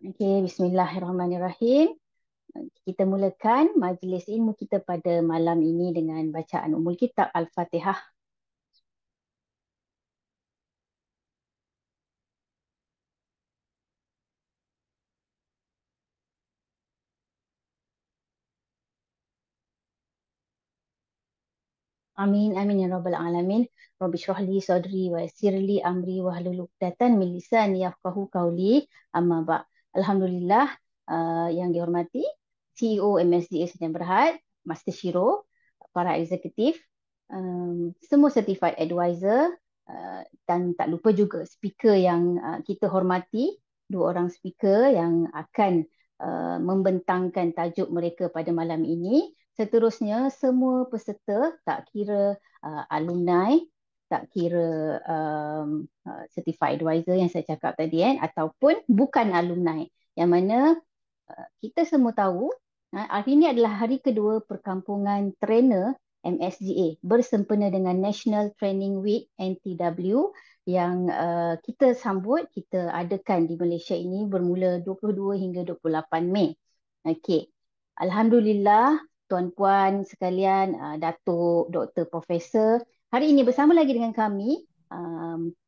Okey, bismillahirrahmanirrahim. Kita mulakan majlis ilmu kita pada malam ini dengan bacaan Ummul Kitab Al-Fatihah. Amin, amin ya rabbal alamin. Rabbi shrah li sadri wa yassir li amri wahlul 'uqdatan min lisani yafqahu qawli. Amma ba'. Alhamdulillah, yang dihormati CEO MSDA Sdn Bhd, Master Shiro, para eksekutif, semua certified advisor, dan tak lupa juga speaker yang kita hormati, dua orang speaker yang akan membentangkan tajuk mereka pada malam ini. Seterusnya, semua peserta, tak kira alumni, tak kira certified advisor yang saya cakap tadi, ataupun bukan alumni, yang mana kita semua tahu hari ini adalah hari kedua perkampungan trainer MSGA bersempena dengan National Training Week NTW yang kita sambut, kita adakan di Malaysia ini bermula 22 hingga 28 Mei. Okey. Alhamdulillah, tuan-puan sekalian, Datuk, Doktor, Profesor, hari ini bersama lagi dengan kami,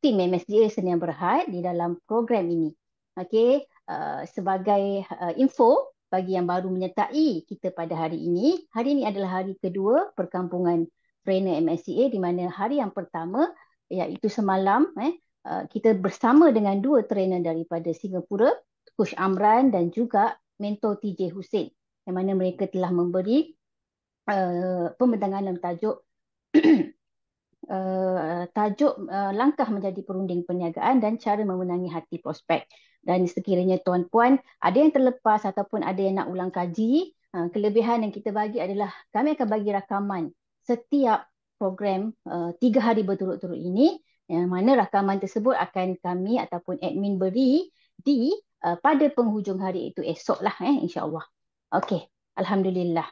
tim MSGA Sdn Bhd di dalam program ini. Okey, sebagai info bagi yang baru menyertai kita pada hari ini adalah hari kedua perkampungan trainer MSCA, di mana hari yang pertama iaitu semalam kita bersama dengan dua trainer daripada Singapura, Coach Amran dan juga mentor TJ Hussein, yang mana mereka telah memberi pembentangan dalam tajuk langkah menjadi perunding perniagaan dan cara memenangi hati prospek. Dan sekiranya tuan-puan ada yang terlepas ataupun ada yang nak ulang kaji, kelebihan yang kita bagi adalah kami akan bagi rakaman setiap program 3 hari berturut-turut ini, yang mana rakaman tersebut akan kami ataupun admin beri di pada penghujung hari itu esok lah, insya-Allah. Okey, alhamdulillah.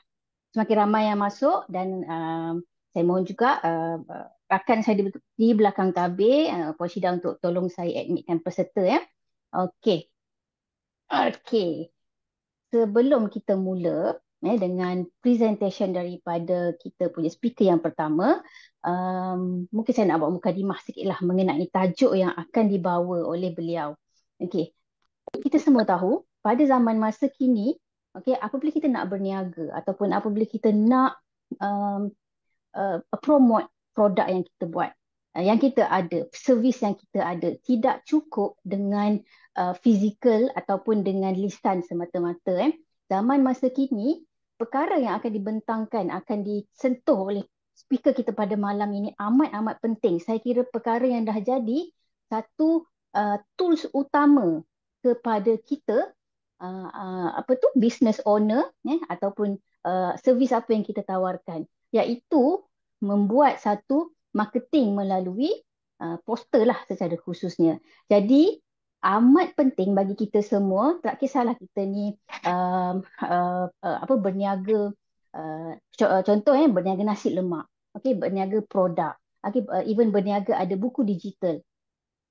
Semakin ramai yang masuk dan saya mohon juga rakan saya di belakang tabir, Puan Syida, untuk tolong saya admitkan peserta ya. Okey. Okey. Sebelum kita mula dengan presentation daripada kita punya speaker yang pertama, mungkin saya nak buat mukadimah sikitlah mengenai tajuk yang akan dibawa oleh beliau. Okey. Kita semua tahu pada zaman masa kini, okey, apabila kita nak berniaga ataupun apabila kita nak um, promote produk yang kita buat, yang kita ada, servis yang kita ada, tidak cukup dengan fizikal ataupun dengan lisan semata-mata. Zaman masa kini, perkara yang akan dibentangkan, akan disentuh oleh speaker kita pada malam ini amat-amat penting. Saya kira perkara yang dah jadi satu tools utama kepada kita, apa tu, business owner, ataupun servis apa yang kita tawarkan, iaitu membuat satu marketing melalui poster lah secara khususnya. Jadi amat penting bagi kita semua, tak kisahlah kita ni apa, berniaga, contoh berniaga nasi lemak, okey, berniaga produk, okey, even berniaga ada buku digital,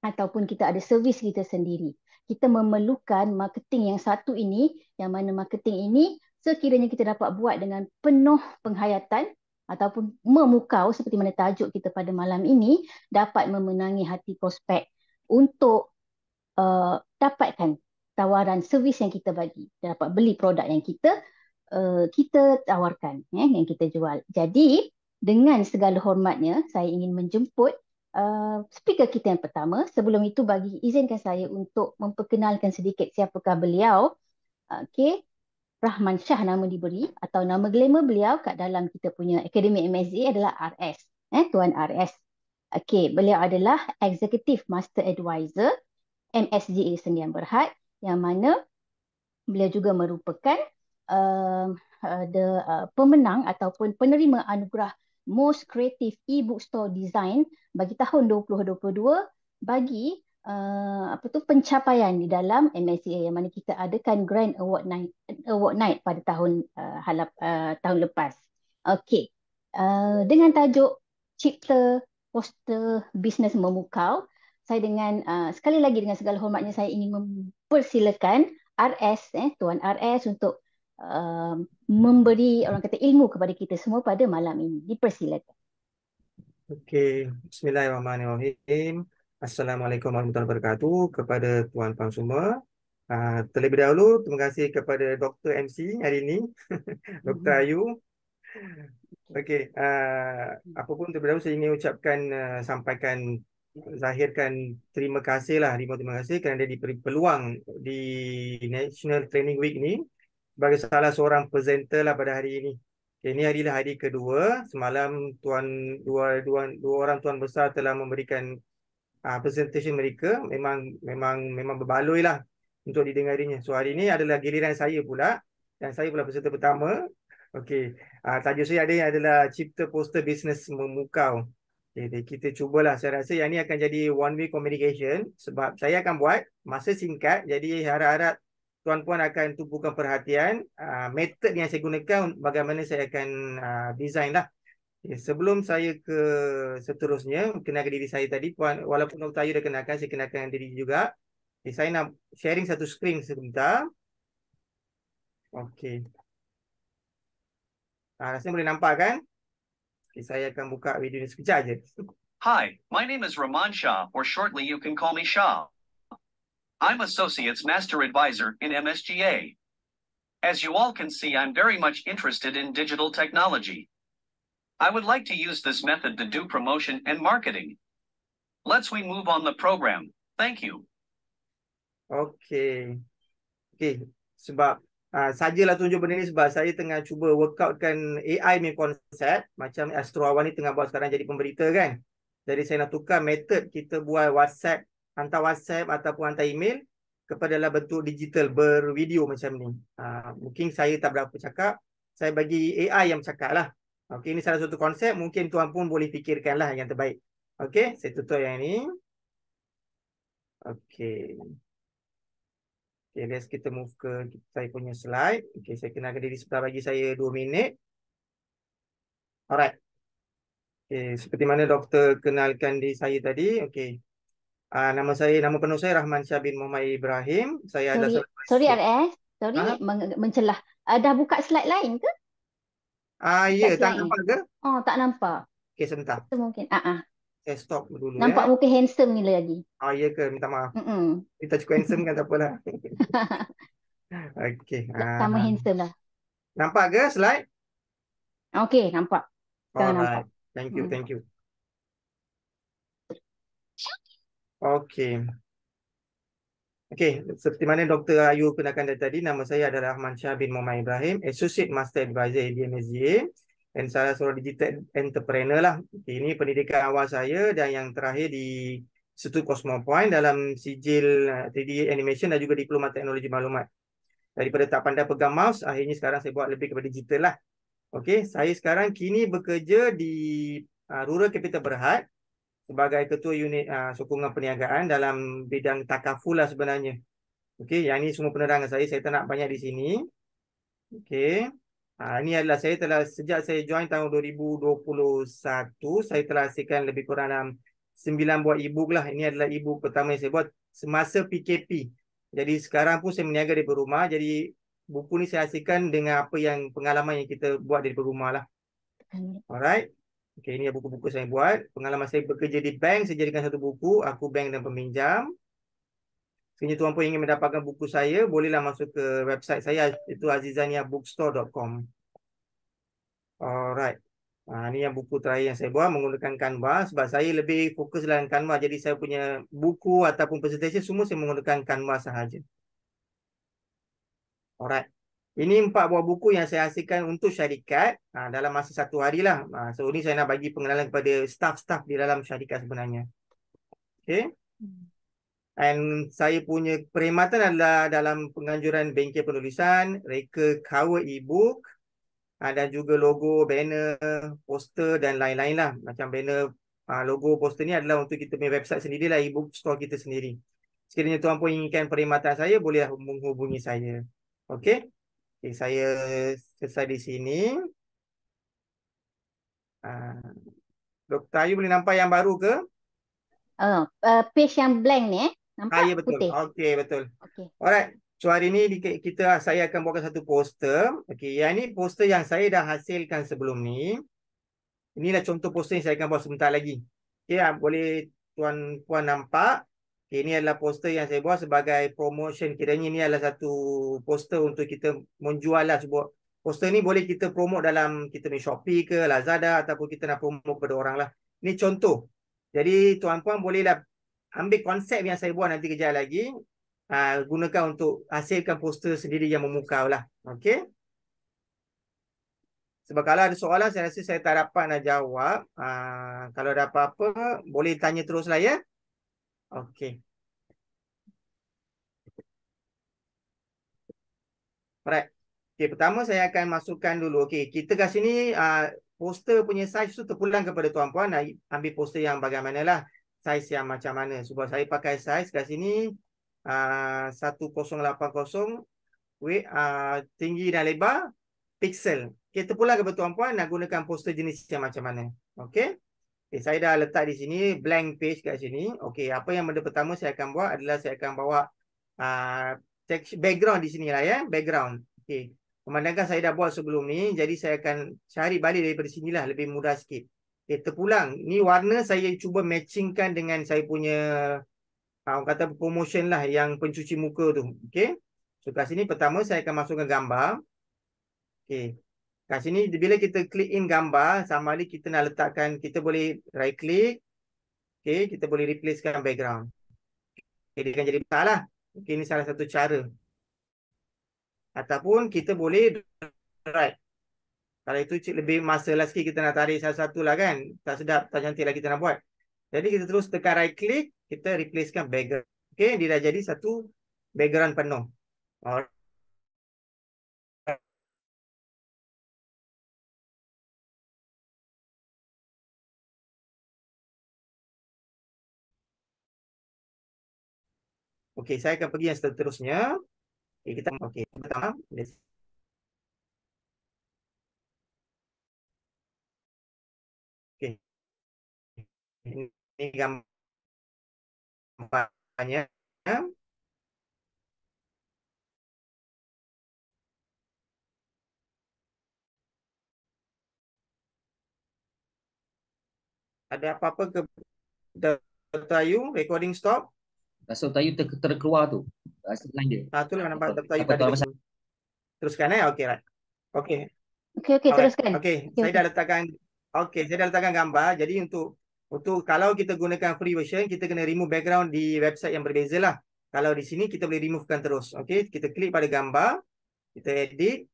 ataupun kita ada servis kita sendiri. Kita memerlukan marketing yang satu ini, yang mana marketing ini sekiranya kita dapat buat dengan penuh penghayatan ataupun memukau seperti mana tajuk kita pada malam ini, dapat memenangi hati prospek untuk dapatkan tawaran servis yang kita bagi, dapat beli produk yang kita tawarkan, yang kita jual. Jadi dengan segala hormatnya, saya ingin menjemput speaker kita yang pertama. Sebelum itu, bagi izinkan saya untuk memperkenalkan sedikit siapakah beliau. Okey, Rahman Shah nama diberi, atau nama glamour beliau kat dalam kita punya Akademi MSA adalah RS, Tuan RS. Okey, beliau adalah Executive Master Advisor MSGA Sdn Bhd, yang mana beliau juga merupakan pemenang ataupun penerima anugerah Most Creative E-Bookstore Design bagi tahun 2022 bagi apa tu, pencapaian di dalam MSCA, yang mana kita adakan Grand Award Night pada tahun lepas. Okey. Dengan tajuk Cipta Poster Bisnes Memukau, saya dengan sekali lagi dengan segala hormatnya saya ingin mempersilakan RS, Tuan RS untuk memberi orang kata ilmu kepada kita semua pada malam ini. Dipersilakan. Okey, Bismillahirrahmanirrahim. Assalamualaikum warahmatullahi wabarakatuh kepada tuan-tuan semua. Terlebih dahulu, terima kasih kepada Dr. MC hari ini, Dr. Mhm. Ayu. Okey. Okey, apa pun terlebih dahulu saya ingin ucapkan, sampaikan, zahirkan terima kasih lah, terima kasih kerana diberi peluang di National Training Week ni sebagai salah seorang presenter lah pada hari ini. Okay, ini adalah hari kedua. Semalam dua orang tuan besar telah memberikan presentation mereka. Memang berbaloi lah untuk didengarinya. So hari ini adalah giliran saya pula dan saya pula peserta pertama. Okey, tajuk saya adalah cipta poster bisnes memukau. Okay, kita cubalah. Saya rasa yang ini akan jadi one way communication sebab saya akan buat masa singkat. Jadi harap-harap tuan-puan akan tumpukan perhatian. Metod yang saya gunakan bagaimana saya akan design lah. Okay, sebelum saya ke seterusnya, kenalkan diri saya tadi. Puan, walaupun Dr. Ayu dah kenalkan, saya kenalkan diri juga. Okay, saya nak sharing satu screen sebentar. Okey. Rasanya boleh nampak kan? Okay, saya akan buka video ni sekejap je. Hi, my name is Raman Shah, or shortly you can call me Shah. I'm Associates Master Advisor in MSGA. As you all can see, I'm very much interested in digital technology. I would like to use this method to do promotion and marketing. Let's we move on the program. Thank you. Okey. Okey, sebab sajalah tunjuk benda ni sebab saya tengah cuba workoutkan AI punya konsep. Macam Astro Awan ni tengah buat sekarang jadi pemberita kan. Jadi saya nak tukar metod kita buat WhatsApp, hantar WhatsApp ataupun hantar email kepada dalam bentuk digital bervideo macam ni. Mungkin saya tak berapa cakap, saya bagi AI yang bercakap lah. Okey, ini salah satu konsep, mungkin tuan pun boleh fikirkan lah yang terbaik. Okey, saya tutup yang ni. Okey. Okay, let's kita move ke saya punya slide. Okay, saya kenalkan diri sebentar, bagi saya 2 minit. Alright. Okay, seperti mana doktor kenalkan diri saya tadi. Okay. Nama penuh saya Rahman Syah bin Muhammad Ibrahim. Saya adalah Sorry RS. Sorry Ah, mencelah. Dah buka slide lain ke? ya, Buka tak slide ni. nampak ke? Oh, tak nampak. Okay, sebentar. Itu mungkin. Saya stop dulu Nampak ya. muka handsome ni lagi. Ya ke? Minta maaf. Mm-mm. Kita cukup handsome kan, tak apalah. Okay. Sama handsome lah. Nampak ke slide? Okey, nampak. Sekarang nampak. Alright. Thank you, thank you. Okay. Okey, seperti mana Dr. Ayu kenalkan dari tadi, nama saya adalah Rahman Syah bin Muhammad Ibrahim, Associate Master Advisor di MSGA dan salah seorang digital entrepreneur lah. Okay, ini pendidikan awal saya dan yang terakhir di Institut Cosmopoint dalam sijil 3D Animation dan juga Diploma Teknologi Maklumat. Daripada tak pandai pegang mouse, akhirnya sekarang saya buat lebih kepada digital lah. Okey, saya sekarang kini bekerja di Rural Capital Berhad sebagai ketua unit sokongan perniagaan dalam bidang takaful lah sebenarnya. Okey, yang ni semua penerangan saya tak nak banyak di sini. Okey. Ini adalah saya telah sejak saya join tahun 2021, saya telah hasilkan lebih kurang dalam 9 buah e-book lah. Ini adalah e-book pertama yang saya buat semasa PKP. Jadi sekarang pun saya meniaga di rumah. Jadi buku ni saya hasilkan dengan apa yang pengalaman yang kita buat di rumah lah. Alright. Okay, ini buku-buku saya buat. Pengalaman saya bekerja di bank, saya jadikan satu buku, Aku Bank dan Peminjam. Sekiranya tuan pun ingin mendapatkan buku saya, bolehlah masuk ke website saya, itu azizaniabookstore.com. Alright. Ini yang buku terakhir yang saya buat menggunakan Canva sebab saya lebih fokus dalam Canva. Jadi saya punya buku ataupun presentation semua saya menggunakan Canva sahaja. Alright. Ini 4 buah buku yang saya hasilkan untuk syarikat dalam masa 1 hari lah. So ini saya nak bagi pengenalan kepada staff-staff di dalam syarikat sebenarnya. Okay. Dan saya punya perkhidmatan adalah dalam penganjuran bengkel penulisan, reka cover e-book, dan juga logo, banner, poster dan lain-lain lah. Macam banner, logo, poster ni adalah untuk kita punya website sendiri lah, e-book store kita sendiri. Sekiranya tuan pun inginkan perkhidmatan saya, bolehlah menghubungi saya. Okay. Okay, saya selesai di sini. Dr. Ayu boleh nampak yang baru ke? Page yang blank ni nampak Ya betul. putih. Okey, betul. Okey. Alright. So hari ni saya akan buatkan satu poster. Okey, yang ni poster yang saya dah hasilkan sebelum ni. Inilah contoh poster yang saya akan buat sebentar lagi. Okey, boleh tuan-puan nampak. Okay, ini adalah poster yang saya buat sebagai promotion. Kiranya ini adalah satu poster untuk kita menjual lah sebuah. Poster ni boleh kita promote dalam kita ni Shopee ke Lazada ataupun kita nak promote kepada orang lah. Ini contoh. Jadi tuan-puan bolehlah ambil konsep yang saya buat nanti kejap lagi. Gunakan untuk hasilkan poster sendiri yang memukau lah. Okey. Sebab kalau ada soalan saya rasa saya tak dapat nak jawab. Kalau ada apa-apa boleh tanya terus lah ya. Okey. Alright. Okey, pertama saya akan masukkan dulu. Okey, kita kat sini poster punya saiz tu terpulang kepada tuan-puan. Ambil poster yang bagaimanalah. Saiz yang macam mana. Sebab saya pakai saiz kat sini 1080 weight, tinggi dan lebar pixel. Okey, terpulang kepada tuan-puan nak gunakan poster jenis yang macam mana. Okey. Okay, saya dah letak di sini blank page kat sini. Okey, apa yang benda pertama saya akan buat adalah saya akan bawa background di sini lah ya, background. Okey. Memandangkan saya dah buat sebelum ni, jadi saya akan cari balik daripada sinilah lebih mudah sikit. Okey, terpulang. Ni warna saya cuba matchingkan dengan saya punya orang kata promotion lah yang pencuci muka tu. Okey. So kat sini pertama saya akan masukkan gambar. Okey. Kat sini bila kita klik in gambar, sama ada kita nak letakkan, kita boleh right click. Okey, kita boleh replacekan background. Okay, dia akan jadi besar lah. Okay, ini salah satu cara. Ataupun kita boleh drag. Kalau itu lebih masa lah sikit kita nak tarik satu-satu lah kan. Tak sedap, tak cantik lah kita nak buat. Jadi kita terus tekan right click, kita replacekan background. Okay, dia dah jadi satu background penuh. Alright. Okey, saya akan pergi yang seterusnya. Okey, pertama. Okey. Ini gambarnya. Ada apa-apa ke Dr. Ayu? Recording stop? Rasa Tayu terkeluar tu. Rasa line dia. Itulah nampak Dr. Ayu Apa pada tu? teruskan Okey, right. Okey. Okey, Alright. teruskan. Okey, saya dah letakkan gambar. Jadi untuk kalau kita gunakan free version, kita kena remove background di website yang berbeza lah. Kalau di sini kita boleh removekan terus. Okey, kita klik pada gambar, kita edit,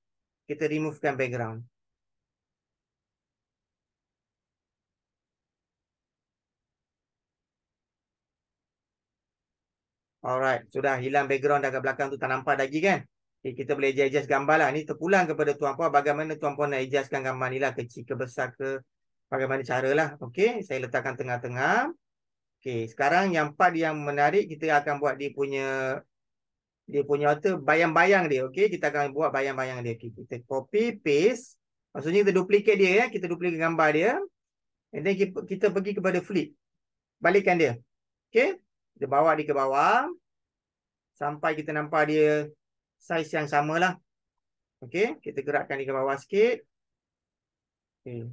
kita removekan background. Alright, sudah hilang background dah ke belakang tu, tak nampak lagi kan? Okay, kita boleh adjust gambar lah. Ni terpulang kepada tuan-puan bagaimana tuan-puan nak adjustkan gambar ni lah, kecil ke besar ke, bagaimana cara lah. Okey, saya letakkan tengah-tengah. Okey, sekarang yang part yang menarik kita akan buat dia punya bayang-bayang dia. Okey, kita akan buat bayang-bayang dia. Okay, kita copy paste. Maksudnya kita duplicate dia ya, kita duplicate gambar dia. And then kita pergi kepada flip. Balikkan dia. Okey, kita bawa dia ke bawah sampai kita nampak dia saiz yang samalah. Okey, kita gerakkan dia ke bawah sikit. Okey.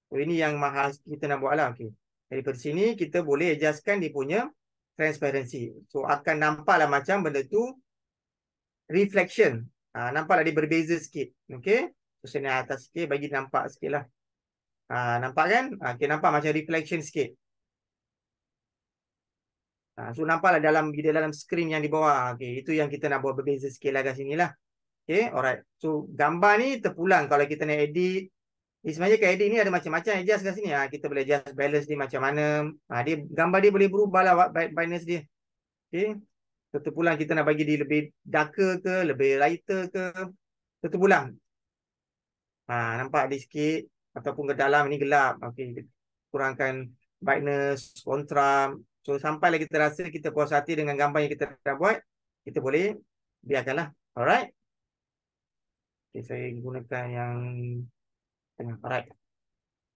So, ini yang mahal kita nak buat lah. Okey. Daripada sini kita boleh adjustkan dia punya transparency. So akan nampaklah macam benda tu reflection. Nampaklah dia berbeza sikit. Okey. So saya naik atas sikit bagi nampak sikit lah. Nampak kan? Okey, nampak macam reflection sikit. So nampaklah di dalam skrin yang di bawah. Okey, itu yang kita nak buat berbeza sikit lah kat sini lah. Okey, alright. So gambar ni terpulang kalau kita nak edit. Sebenarnya kat edit ni ada macam-macam adjust kat sini. Kita boleh adjust balance dia macam mana. Gambar dia boleh berubah lah brightness dia. Okey. Terpulang kita nak bagi dia lebih darker ke, lebih lighter ke. Terpulang. Nampak dia sikit. Ataupun ke dalam ni gelap. Okey. Kurangkan brightness, kontra. So sampailah kita rasa kita puas hati dengan gambar yang kita dah buat. Kita boleh biarkanlah. Alright. Okay, saya gunakan yang tengah. Alright.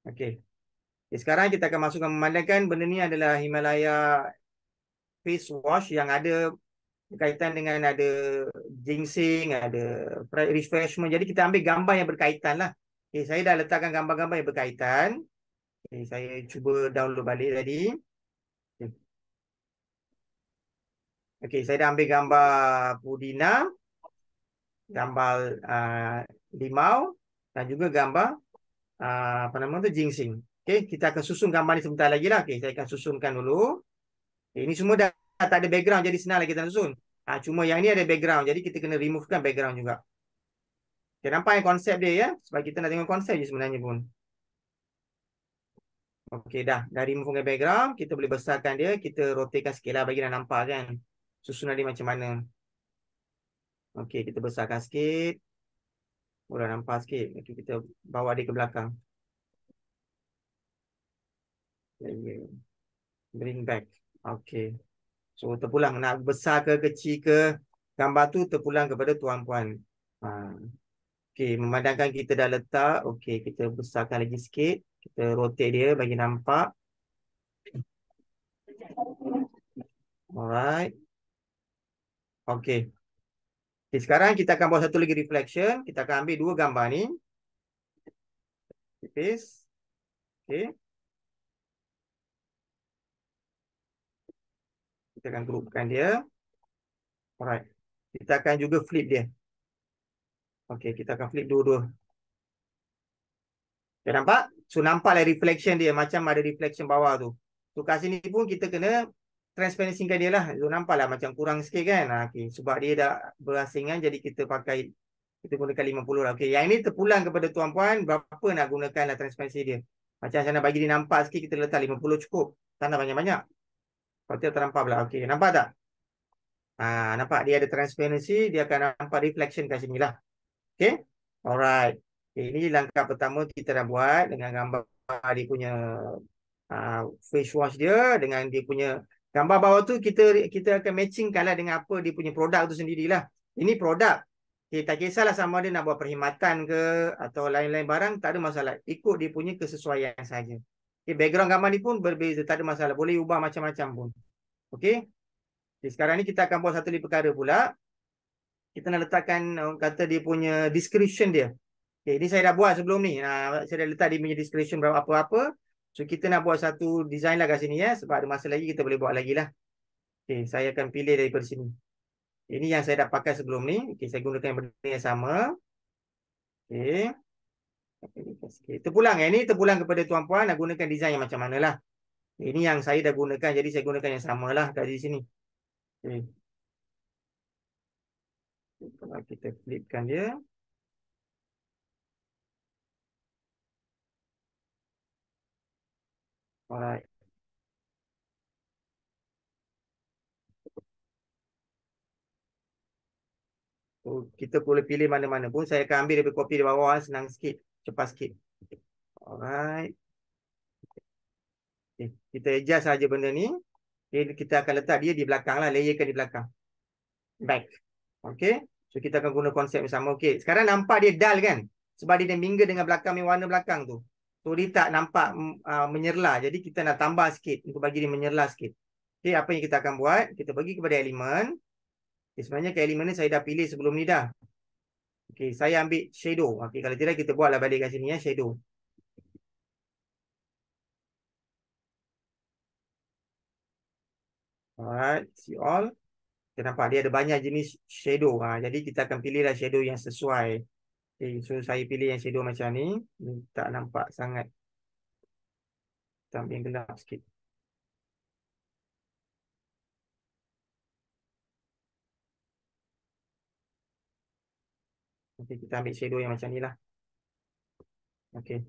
Okay. Sekarang kita akan masukkan memandangkan benda ni adalah Himalaya face wash yang ada berkaitan dengan ada ginseng, ada refreshment. Jadi kita ambil gambar yang berkaitan lah. Okay, saya dah letakkan gambar-gambar yang berkaitan. Okay, saya cuba download balik tadi. Okay. Okay, saya dah ambil gambar pudina, gambar limau dan juga gambar apa nama tu, ginseng. Okay, kita akan susun gambar ni sebentar lagi lah. Okay, saya akan susunkan dulu. Okay, ini semua dah tak ada background, jadi senang lah kita nak susun. Cuma yang ni ada background, jadi kita kena removekan background juga. Okay, nampak yang konsep dia ya? Sebab kita nak tengok konsep je sebenarnya pun. Okey, dah remove background, kita boleh besarkan dia, kita rotekan sikit lah bagi nak nampak kan susunan dia macam mana. Okey, kita besarkan sikit. Dah nampak sikit. Okey, kita bawa dia ke belakang. Bring back. Okey. So, terpulang. Nak besar ke kecil ke gambar tu terpulang kepada tuan-puan. Ha. Okey, memandangkan kita dah letak. Okey, kita besarkan lagi sikit. Kita rotate dia bagi nampak. Alright. Okey. Okay, sekarang kita akan buat satu lagi reflection. Kita akan ambil dua gambar ni. Paste. Okay. Kita akan groupkan dia. Alright. Kita akan juga flip dia. Okay, kita akan flip dua-dua. Okay, nampak? So, nampaklah reflection dia. Macam ada reflection bawah tu. So, kat sini pun kita kena transparency-kan dia lah. So, nampaklah macam kurang sikit kan. Okay. Sebab dia dah berasingan, jadi kita pakai, kita gunakan 50 lah. Okay, yang ini terpulang kepada tuan-puan, berapa nak gunakan lah transparency dia. Macam saya nak bagi dia nampak sikit, kita letak 50 cukup. Tak nak banyak-banyak. Kalau tidak ternampak pula. Okay, nampak tak? Nampak dia ada transparency, dia akan nampak reflection kat sini lah. Okay, alright. Okay, ini langkah pertama kita dah buat dengan gambar dia punya face wash dia, dengan dia punya gambar bawah tu kita akan matchingkan lah dengan apa dia punya produk tu sendirilah. Ini produk. Okay, tak kisahlah sama dia nak buat perkhidmatan ke atau lain-lain barang, tak ada masalah. Ikut dia punya kesesuaian saja. Okay, background gambar ni pun berbeza, tak ada masalah. Boleh ubah macam-macam pun. Okay. Okay, sekarang ni kita akan buat satu lagi perkara pula. Kita nak letakkan kata dia punya description dia. Okay, ini saya dah buat sebelum ni. Saya dah letak dia punya description berapa apa-apa. So, kita nak buat satu design lah kat sini ya. Sebab ada masa lagi, kita boleh buat lagi lah. Okay, saya akan pilih daripada sini. Ini yang saya dah pakai sebelum ni. Okay, saya gunakan yang benda yang sama. Okay. Okay, terpulang. Ini terpulang kepada tuan-puan nak gunakan design yang macam mana lah. Ini yang saya dah gunakan. Jadi, saya gunakan yang sama lah kat sini. Okay. Kalau kita flipkan dia. Alright. So, kita boleh pilih mana-mana pun. Saya akan ambil daripada kopi di bawah. Senang sikit. Cepat sikit. Alright. Okay. Kita adjust saja benda ni. Okay. Kita akan letak dia di belakang lah. Layerkan di belakang. Back. Okay. So, kita akan guna konsep yang sama. Okay. Sekarang nampak dia dull kan? Sebab dia mingle dengan belakang ni, warna belakang tu. So, dia tak nampak menyerlah. Jadi, kita nak tambah sikit untuk bagi dia menyerlah sikit. Okay. Apa yang kita akan buat? Kita pergi kepada elemen. Okay. Sebenarnya ke elemen ni saya dah pilih sebelum ni dah. Okay. Saya ambil shadow. Okay. Kalau tidak, kita buatlah balik kat sini ya. Shadow. Alright. See all. Kita nampak dia ada banyak jenis shadow. Jadi kita akan pilihlah shadow yang sesuai. Okay, so saya pilih yang shadow macam ni. Ni tak nampak sangat. Kita ambil yang gelap sikit. Okay, kita ambil shadow yang macam ni lah. Okay.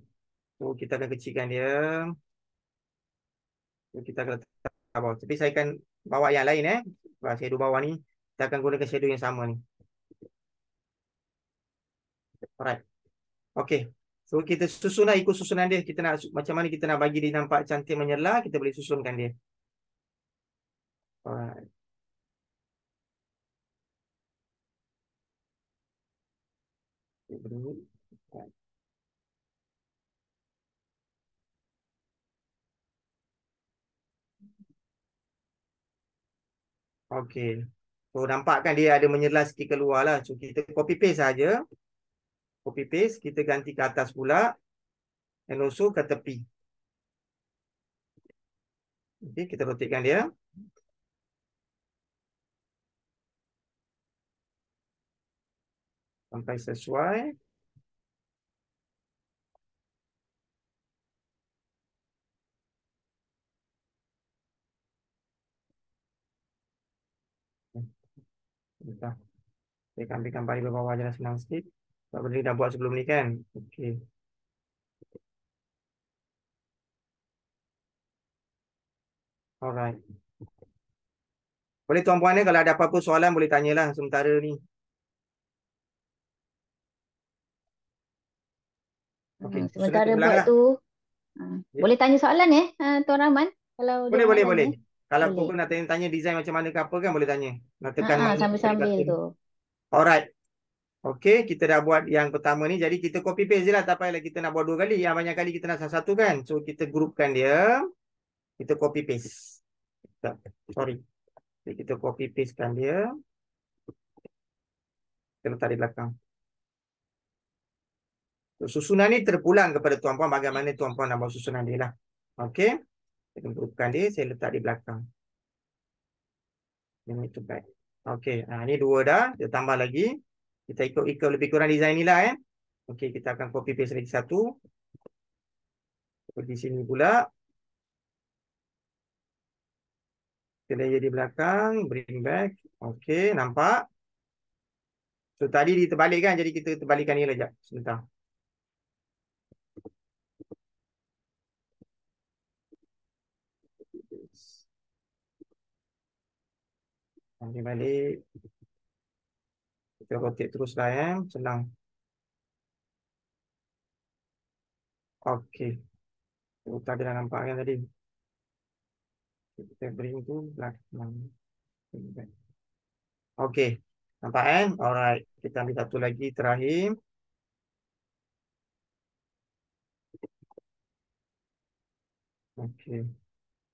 So kita akan kecilkan dia. So, kita akan letak bawah. Tapi saya akan bawa yang lain shadow bawah ni. Kita akan gunakan shadow yang sama ni. Alright. Okay. So kita susun lah ikut susunan dia. Kita nak macam mana kita nak bagi dia nampak cantik menyerlah. Kita boleh susunkan dia. Alright. Okay. So nampak kan dia ada menyerlah sikit keluar lah. So kita copy paste saja. Copy paste, kita ganti ke atas pula. And also ke tepi. Okay, kita rotatekan dia. Sampai sesuai. Bentar. Saya akan ambil gambar di bawah je lah, senang sikit. Sebab benda ni dah buat sebelum ni kan. Okay. Alright. Boleh tuan-puan ni kalau ada apa-apa soalan boleh tanyalah sementara ni. Okay. Sementara Sudah buat lah. tu, Ya. boleh tanya soalan Tuan Rahman? Kalau Boleh, dia boleh, orang boleh. tanya. Kalau Boleh. kau nak tanya design macam mana ke apa kan boleh tanya. Nak tekan mana Sambil-sambil button. tu. Alright. Okay, kita dah buat yang pertama ni. Jadi kita copy paste je lah. Tak payahlah kita nak buat 2 kali. Yang banyak kali kita nak satu kan. So kita groupkan dia. Kita copy paste. Sorry. Jadi kita copy pastekan dia. Kita letak di belakang. So, susunan ni terpulang kepada tuan-puan bagaimana tuan-puan nak buat susunan dia lah. Okay. Kita groupkan dia. Saya letak di belakang. Ini tu baik. Okay. Ni 2 dah. Kita tambah lagi. Kita ikut lebih kurang design ni lah. Okay. Kita akan copy paste lagi satu. Di sini pula. Kita layer di belakang. Bring back. Okay. Nampak? So tadi diterbalik kan. Jadi kita terbalikkan ni lah sekejap. Sebentar. Ambil balik. Kita rotate terus lah senang. Okey. Kita dah nampak kan tadi. Kita bring tu belakang. Okey. Nampak kan? Alright. Kita ambil satu lagi terakhir. Okey.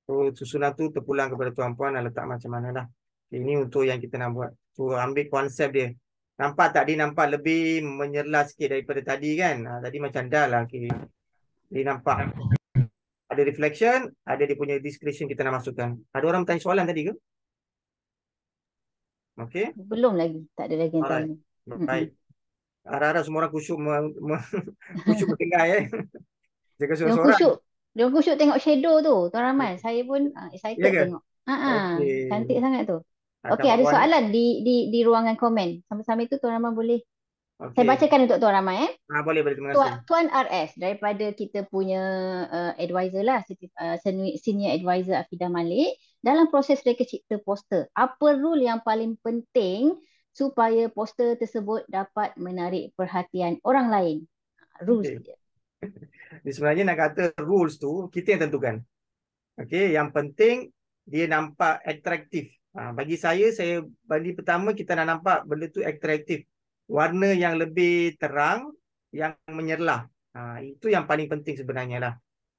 So susunan tu terpulang kepada tuan-puan nak letak macam mana lah. Ini untuk yang kita nak buat. So ambil konsep dia. Nampak tak dia nampak lebih menyerlah sikit daripada tadi kan? Tadi macam dah lah. Okay. Dia nampak ada reflection, ada dia punya description kita nak masukkan. Ada orang bertanya soalan tadi ke? Okey. Belum lagi. Tak ada lagi yang Alright. tanya. Baik. Harap-harap semua orang khusyuk khusyuk berdengar Jaga Dia seorang-seorang. khusyuk tengok shadow tu, Tuan Rahman. Saya pun excited Ya ke? tengok. Okey. Cantik sangat tu. Okey, Nampak ada warna? soalan di ruangan komen. Sambil-sambil tu Tuan Rahman boleh. Saya Okey. bacakan untuk Tuan Rahman Boleh, terima kasih. Tuan RS daripada kita punya advisor lah, senior advisor Afidah Malik, dalam proses reka cipta poster, apa rule yang paling penting supaya poster tersebut dapat menarik perhatian orang lain? Rules Okey. dia. Sebenarnya nak kata rules tu kita yang tentukan. Okey, yang penting dia nampak atraktif. Bagi saya bagi pertama kita nak nampak benda tu atraktif. Warna yang lebih terang, yang menyerlah. Itu yang paling penting sebenarnya lah.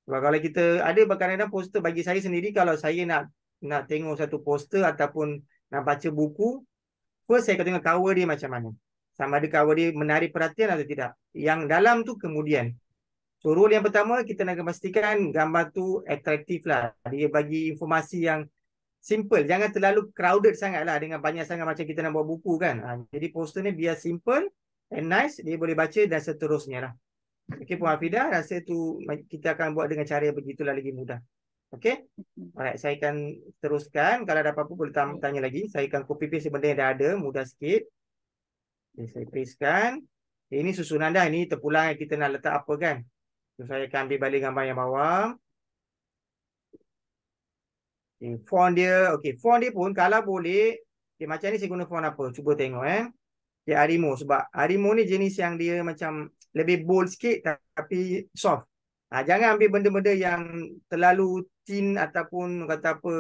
Sebab kalau kita ada kadang-kadang poster bagi saya sendiri, kalau saya nak tengok satu poster ataupun nak baca buku, first saya akan tengok cover dia macam mana. Sama ada cover dia menarik perhatian atau tidak. Yang dalam tu kemudian. So rule yang pertama kita nak pastikan gambar tu atraktif lah. Dia bagi informasi yang simple. Jangan terlalu crowded sangat lah dengan banyak sangat macam kita nak buat buku kan. Jadi poster ni biar simple and nice. Dia boleh baca dan seterusnya lah. Okey Puan Afidah, rasa tu kita akan buat dengan cara yang begitulah lagi mudah. Okey? Alright, saya akan teruskan. Kalau ada apa-apa boleh tanya lagi. Saya akan copy paste benda yang dah ada. Mudah sikit. Okay, saya pastekan. Ini susunan dah. Ini terpulang kita nak letak apa kan. So, saya akan ambil balik gambar yang bawah. Okay, font dia. Okay, font dia pun kalau boleh. Okay, macam ni saya guna font apa? Cuba tengok Okay, Arimo. Sebab Arimo ni jenis yang dia macam lebih bold sikit tapi soft. Jangan ambil benda-benda yang terlalu thin ataupun kata apa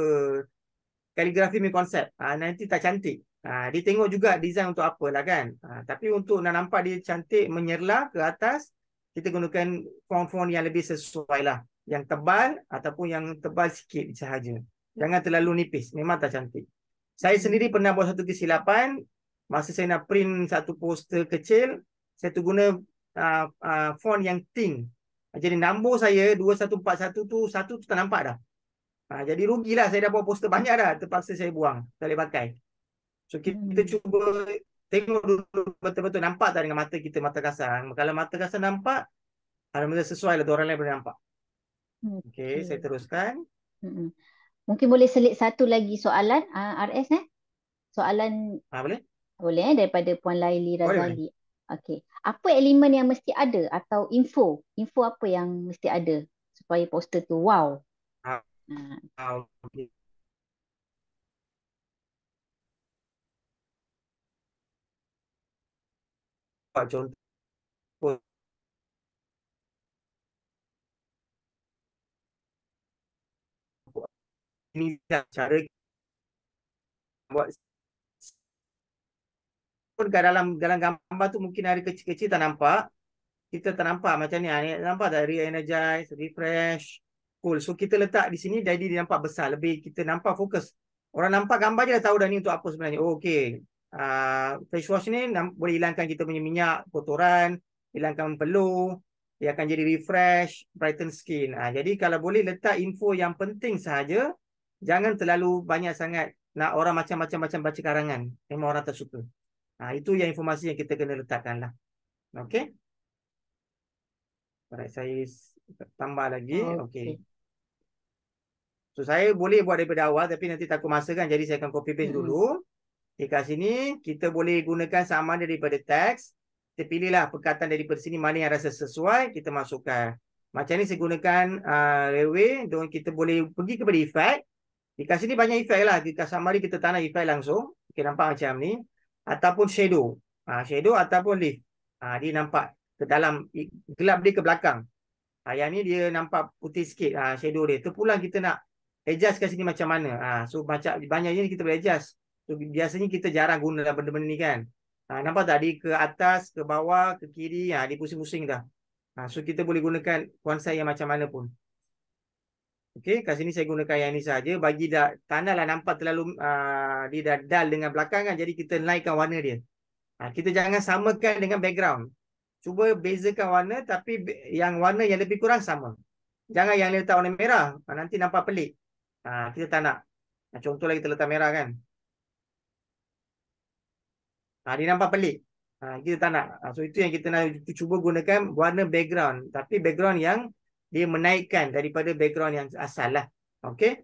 kaligrafi punya konsep. Nanti tak cantik. Dia tengok juga design untuk apa lah kan. Tapi untuk nak nampak dia cantik menyerlah ke atas, kita gunakan font-font yang lebih sesuai lah. Yang tebal ataupun yang tebal sikit sahaja. Jangan terlalu nipis. Memang tak cantik. Saya sendiri pernah buat satu kesilapan. Masa saya nak print satu poster kecil, saya tu guna font yang thin. Jadi nombor saya 2141 tu, satu tu tak nampak dah. Jadi rugilah, saya dah buat poster banyak dah. Terpaksa saya buang, tak boleh pakai. So kita cuba tengok dulu betul-betul nampak tak dengan mata kita, mata kasar. Kalau mata kasar nampak, alhamdulillah sesuai lah, orang lain boleh nampak. Okey, saya teruskan. Mungkin boleh selit satu lagi soalan, RS soalan Boleh? boleh daripada Puan Laili Boleh. Razali. Okey. Apa elemen yang mesti ada atau info apa yang mesti ada supaya poster tu wow? Okay. Contoh ini cara buat pun dalam gambar tu mungkin ada kecil-kecil tak nampak. Kita tak nampak macam ni. Nampak tak? Re-energize, refresh, cool. So kita letak di sini jadi dia nampak besar. Lebih kita nampak fokus. Orang nampak gambar je dah tahu dah ni untuk apa sebenarnya. Oh, okey. Face wash ni boleh hilangkan kita punya minyak, kotoran, hilangkan peluh. Dia akan jadi refresh, brighten skin. Jadi kalau boleh letak info yang penting sahaja. Jangan terlalu banyak sangat nak orang macam-macam baca karangan. Memang orang tak suka. Itu yang informasi yang kita kena letakkan lah. Okey. Alright, saya tambah lagi. Okey. So saya boleh buat daripada awal tapi nanti takut masa kan. Jadi saya akan copy paste dulu. Kat sini kita boleh gunakan sama ada daripada teks. Kita pilihlah perkataan daripada sini mana yang rasa sesuai, kita masukkan. Macam ni saya gunakan railway. Dan kita boleh pergi kepada efek. Kat sini banyak efek lah. Kat summary kita tak nak efek langsung. Okay, nampak macam ni. Ataupun shadow. Shadow ataupun lift. Dia nampak ke dalam, gelap dia ke belakang. Yang ni dia nampak putih sikit shadow dia. Terpulang kita nak adjust kat sini macam mana. So macam banyaknya ni kita boleh adjust. So biasanya kita jarang guna benda-benda ni kan. Nampak tak dia ke atas, ke bawah, ke kiri. Dia pusing-pusing dah. So kita boleh gunakan konsep yang macam mana pun. Okey, kat sini saya gunakan yang ni saja. Bagi dah, tak naklah nampak terlalu dia dah dull dengan belakang kan. Jadi kita naikkan warna dia. Kita jangan samakan dengan background. Cuba bezakan warna tapi yang warna yang lebih kurang sama. Jangan yang letak warna merah. Nanti nampak pelik. Kita tak nak. Contohlah kita letak merah kan. Dia nampak pelik. Kita tak nak. So itu yang kita nak cuba gunakan warna background. Tapi background yang dia menaikkan daripada background yang asal lah. Okey.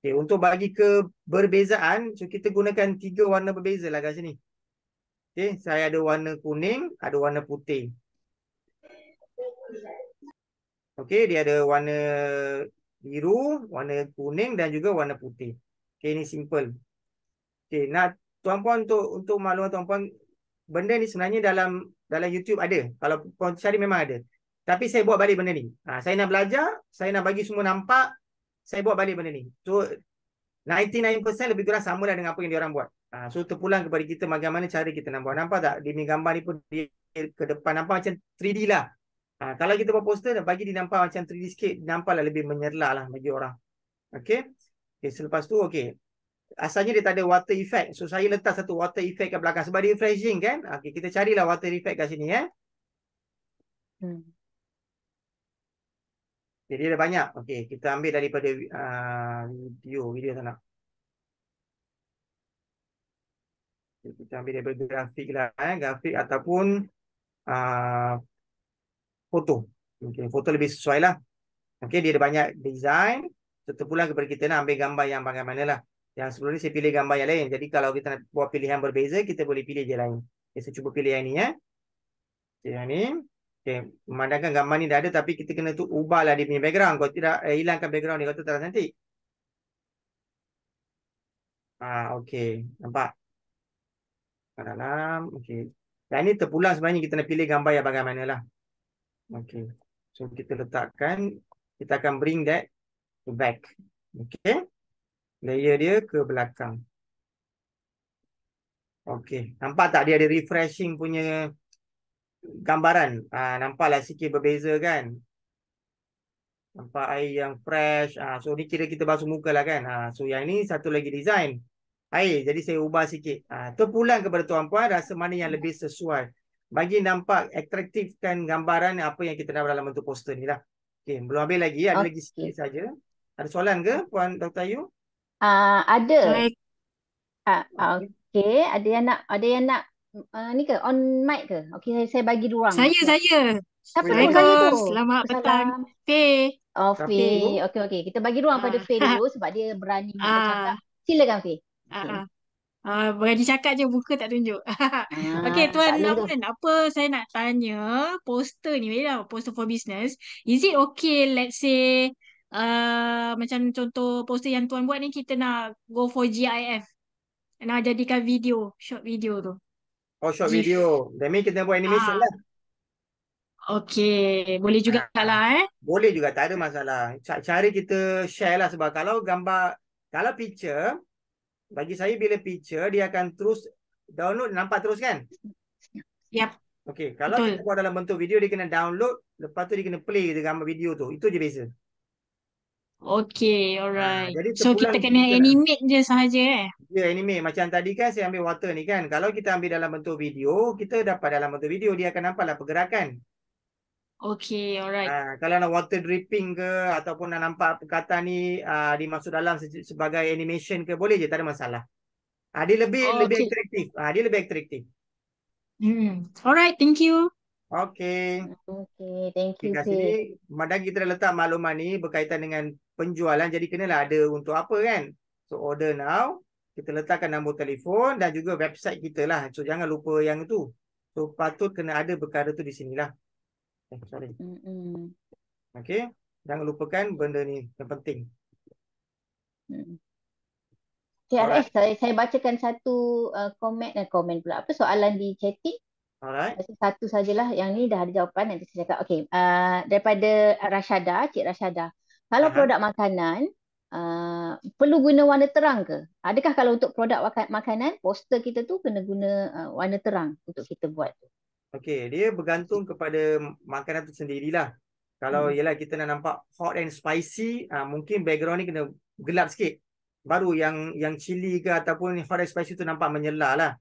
Okay, untuk bagi keberbezaan, so kita gunakan 3 warna berbeza lah kat sini. Okay, saya ada warna kuning, ada warna putih. Okey, dia ada warna biru, warna kuning dan juga warna putih. Okey, ini simple. Okey, nak tuan-puan untuk maklumat tuan-puan, benda ni sebenarnya dalam YouTube ada. Kalau puan cari memang ada. Tapi saya buat balik benda ni. Saya nak belajar, saya nak bagi semua nampak, saya buat balik benda ni. So 99% lebih kurang sama lah dengan apa yang diorang buat. So terpulang kepada kita bagaimana cara kita nak buat. Nampak tak? Di gambar ni pun dia ke depan nampak macam 3D lah. Kalau kita buat poster, bagi dia nampak macam 3D sikit, nampaklah lebih menyerlah lah bagi orang. Okay. Selepas tu, okay. Asalnya dia tak ada water effect. So saya letak satu water effect kat belakang. Sebab dia refreshing kan. Okay, kita carilah water effect kat sini Jadi ada banyak. Okey, kita ambil daripada video tak nak. Okay, kita ambil daripada grafik lah, grafik ataupun foto. Okey, foto lebih sesuai lah. Okey, dia ada banyak design. Terpulang kepada kita nak ambil gambar yang bagaimana lah. Yang sebelum ni saya pilih gambar yang lain. Jadi kalau kita nak buat pilihan berbeza, kita boleh pilih je lain. Okay, saya cuba pilih yang ni Okay, yang ni. Okay, memandangkan gambar ni dah ada tapi kita kena tu ubahlah dia punya background. Kalau tidak, hilangkan background ni. Kalau tu tak cantik. Okey. Nampak? Kat dalam. Okey. Dan ini terpulang sebenarnya kita nak pilih gambar yang bagaimana lah. Okey. So kita letakkan. Kita akan bring that to back. Okey. Layer dia ke belakang. Okey. Nampak tak dia ada refreshing punya gambaran? Nampaklah sikit berbeza kan? Nampak air yang fresh. So ni kira kita basuh muka lah kan. So yang ni satu lagi design. air. Jadi saya ubah sikit. Terpulang kepada tuan-puan rasa mana yang lebih sesuai. Bagi nampak atraktifkan gambaran apa yang kita nak dalam bentuk poster ni lah. Okey, belum habis lagi. Ada lagi sikit Okey. saja. Ada soalan ke Puan Dr. Ayu? Ada. Saya Okey. Okey, ada yang nak ni ke on mic ke? Okey, saya bagi ruang. saya Siapa tu? Boleh. Saya tu. Selamat petang. Salam. Faye. Siapa Faye. tu? Okey. Kita bagi ruang pada Ah. Faye dulu sebab dia berani nak bercakap. Ah, Silakan Faye. Okey. berani cakap je, muka tak tunjuk. Okey, Tak Tuan boleh tu. Aman, apa saya nak tanya, poster ni, lah, poster for business, is it okay, let's say, macam contoh poster yang Tuan buat ni, kita nak go for GIF, nak jadikan video, short video tu. Oh, short GIF. video. That means kita buat animation lah. Okey, boleh juga lah Boleh juga, tak ada masalah. Cara kita share lah sebab kalau gambar, kalau picture, bagi saya bila picture, dia akan terus download, nampak terus kan? Yap, Okey, kalau betul. kita buat dalam bentuk video, dia kena download, lepas tu dia kena play dia gambar video tu. Itu je beza. Okey, alright. Jadi So kita terpulang kena animate je sahaja Ya, anime. Macam tadi kan saya ambil water ni kan. Kalau kita ambil dalam bentuk video, kita dapat dalam bentuk video, dia akan nampaklah pergerakan. Okey, alright. Kalau nak water dripping ke ataupun nak nampak perkataan ni dimasuk dalam sebagai animation ke, boleh je, tak ada masalah. Dia lebih Okey. atraktif. Dia lebih atraktif. Alright, thank you. Okey. Okey, thank you Kat Faye. sini, madam kita dah letak maklumat ni berkaitan dengan penjualan. Jadi kenalah ada untuk apa kan. So order now. Kita letakkan nombor telefon dan juga website kita lah. So jangan lupa yang tu. So patut kena ada perkara tu di sinilah. Sorry. Okey. Jangan lupakan benda ni yang penting. RS, saya bacakan satu komen pula. Apa soalan di chatting? Alright. Satu sajalah, yang ni dah ada jawapan, nanti saya cakap. Okey, daripada Rashada, Cik Rashada. Kalau produk makanan, perlu guna warna terang ke? Adakah kalau untuk produk makanan, poster kita tu kena guna warna terang untuk kita buat? Okey, dia bergantung kepada makanan tu sendirilah. Kalau ialah kita nak nampak hot and spicy, mungkin background ni kena gelap sikit. Baru yang chili ke ataupun hot and spicy tu nampak menyela lah.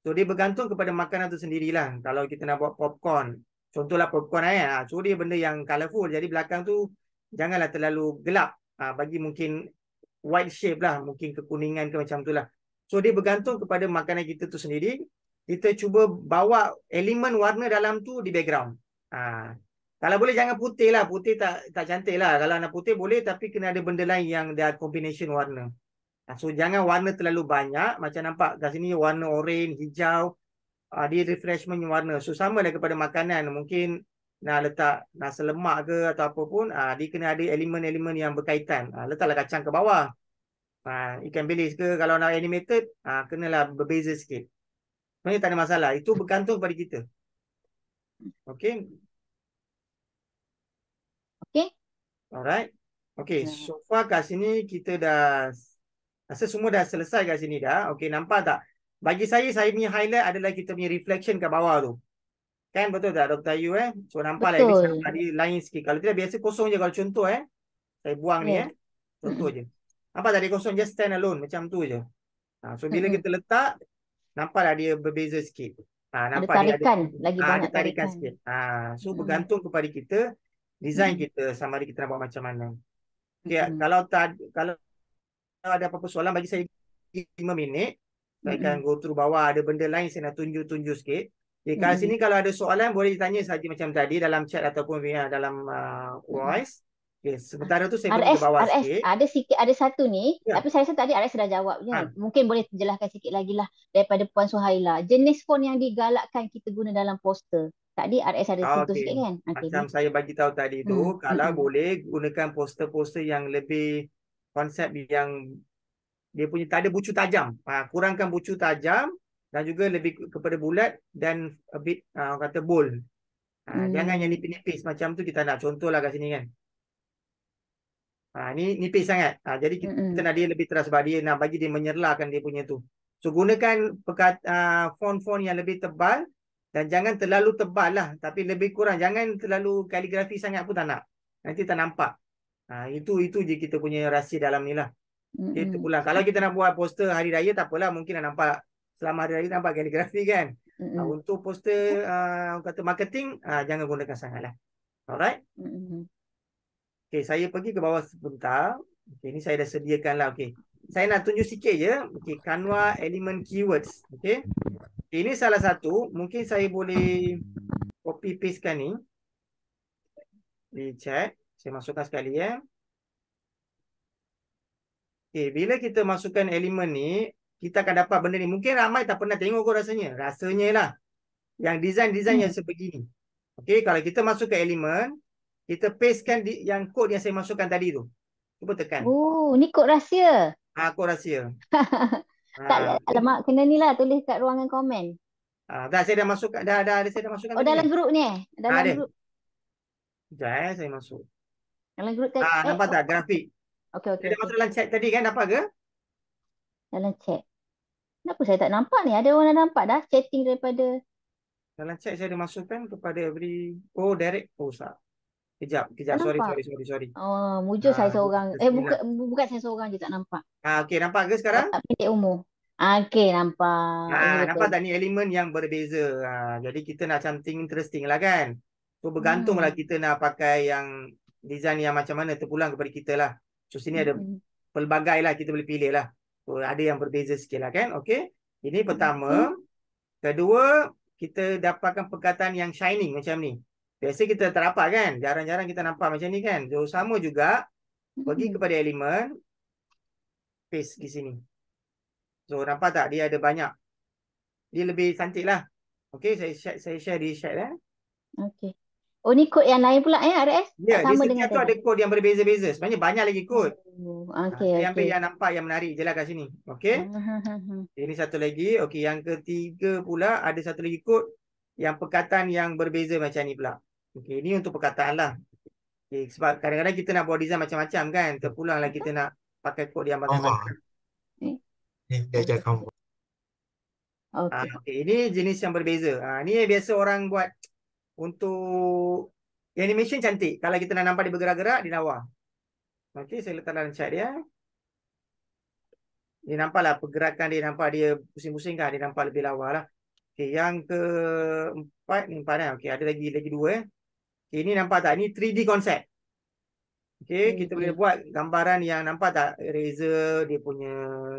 So dia bergantung kepada makanan tu sendirilah. Kalau kita nak buat popcorn, contohlah popcorn so dia benda yang colourful. Jadi belakang tu janganlah terlalu gelap. Bagi mungkin white shape lah, mungkin kekuningan ke macam tu lah. So dia bergantung kepada makanan kita tu sendiri. Kita cuba bawa elemen warna dalam tu di background. Kalau boleh jangan putih lah. Putih tak cantik lah. Kalau nak putih boleh, tapi kena ada benda lain yang dia combination warna. So jangan warna terlalu banyak. Macam nampak kat sini warna orange, hijau. Dia refreshment warna. So sama lah kepada makanan. Mungkin nak letak nasi lemak ke atau apa pun. Dia kena ada elemen-elemen yang berkaitan. Letaklah kacang ke bawah. Ikan bilis ke. Kalau nak animated, kenalah berbeza sikit. Sebenarnya tak ada masalah. Itu bergantung kepada kita. Okey. Okey. Alright. Okey. So far kat sini kita dah rasa semua dah selesai kat sini dah. Okey, nampak tak? Bagi saya punya highlight adalah kita punya reflection kat bawah tu. Kan betul tak Dr. Ayu So nampak lah tadi lain sikit. Kalau tidak biasa kosong je. Kalau contoh saya buang ni contoh je. Nampak tak dia kosong, just stand alone macam tu je. So bila kita letak, nampaklah dia berbeza sikit. Nampak ada tarikan, dia lagi banyak ada tarikan tarikan sikit. So bergantung kepada kita, design kita sama ada kita nak buat macam mana. Okay, kalau ada apa-apa soalan, bagi saya 5 minit. Saya akan go through bawah. Ada benda lain saya nak tunjuk sikit. Okay, kat sini kalau ada soalan boleh ditanya saja macam tadi dalam chat ataupun dalam voice. Okay, sementara tu saya pergi ke bawah sikit. Ada satu ni, tapi saya rasa tadi RS sudah jawab je. Mungkin boleh jelaskan sikit lagi lah daripada Puan Suhaila. Jenis font yang digalakkan kita guna dalam poster. Tadi RS ada sentuh sikit kan? Macam saya bagi tahu tadi tu, kalau boleh gunakan poster-poster yang lebih konsep yang dia punya tak ada bucu tajam. Kurangkan bucu tajam dan juga lebih kepada bulat dan a bit orang kata bold. Jangan yang nipis-nipis macam tu kita nak. Contohlah kat sini kan. Ni nipis sangat. Jadi kita nak dia lebih terang sebab dia nak bagi dia menyerlakan dia punya tu. So gunakan font-font yang lebih tebal dan jangan terlalu tebal lah. Tapi lebih kurang. Jangan terlalu kaligrafi sangat pun tak nak. Nanti tak nampak. Itu je kita punya rahsia dalam ni lah. Okey, Mm-mm. terpulang. Kalau kita nak buat poster hari raya tak apalah, mungkin nak nampak selama hari raya nampak kaligrafi kan. Mm-mm. Untuk poster orang kata marketing jangan gunakan sangatlah. Alright. Mm-mm. Okey, saya pergi ke bawah sebentar. Okey, ni saya dah sediakan lah. Okey. Saya nak tunjuk sikit je. Okey, Canva Element Keywords. Okey. Ini salah satu. Mungkin saya boleh copy pastekan ni di chat. Saya masukkan sekali ya. Okey, bila kita masukkan elemen ni, kita akan dapat benda ni. Mungkin ramai tak pernah tengok kot rasanya. Rasanya lah. Yang design-design yang sebegini. Okey, kalau kita masukkan elemen, kita pastekan yang kod yang saya masukkan tadi tu. Cuba tekan. Oh, ni kod rahsia. Kod rahsia. Tak, alamak, kena ni lah tulis kat ruangan komen. Dah saya dah masukkan, saya dah masukkan Oh, tadi dalam kan? grup ni Dalam Ada. grup. Sekejap saya masuk. Dalam grup tadi. Nampak tak grafik? Okey, Saya dah masuk dalam chat tadi kan, dapat ke? Dalam chat. Kenapa saya tak nampak ni? Ada orang dah nampak dah chatting daripada. Dalam chat saya dah masukkan kepada every. Oh, direct. Oh, Kejap. Tak Sorry. nampak. Oh, mujur saya Kita seorang. bismillah. Bukan saya seorang je tak nampak. Okey, nampak ke sekarang? Tak pendek umur. Okey, nampak. Ini betul. Nampak tak ni elemen yang berbeza. Jadi kita nak something interesting lah kan. So bergantunglah kita nak pakai yang design yang macam mana terpulang kepada kita lah. So sini ada pelbagai lah, kita boleh pilih lah. So ada yang berbeza sikit lah kan. Okey. Ini pertama. Kedua, kita dapatkan perkataan yang shining macam ni. Biasa kita tak dapat kan. Jarang-jarang kita nampak macam ni kan. So sama juga. Pergi kepada elemen. Paste di sini. So nampak tak dia ada banyak. Dia lebih cantik lah. Okey, saya share di chat Okey. Oh, ni kod yang lain pula RS? Ya, Tak di sama dengan setiap tu ada tadi. kod yang berbeza-beza. Sebenarnya banyak lagi kod. Okey, Saya ambil okey. yang nampak yang menarik je lah kat sini. Okey. Ini satu lagi. Okey, yang ketiga pula ada satu lagi kod yang perkataan yang berbeza macam ni pula. Okey, ini untuk perkataan lah. Okey, sebab kadang-kadang kita nak buat design macam-macam kan. Terpulanglah kita nak pakai kod yang macam-macam. Okey. Okey, ini jenis yang berbeza. Ni biasa orang buat untuk animation cantik. Kalau kita nak nampak dia bergerak-gerak, dia lawa. Okey, saya letak dalam chat dia. Dia nampaklah pergerakan dia, nampak dia pusing-pusing kan. Dia nampak lebih lawa lah. Okey, yang keempat ni empat kan. Okey, ada lagi dua. Okey, ini nampak tak? Ini 3D konsep. Okey, kita boleh buat gambaran yang nampak tak? Eraser, dia punya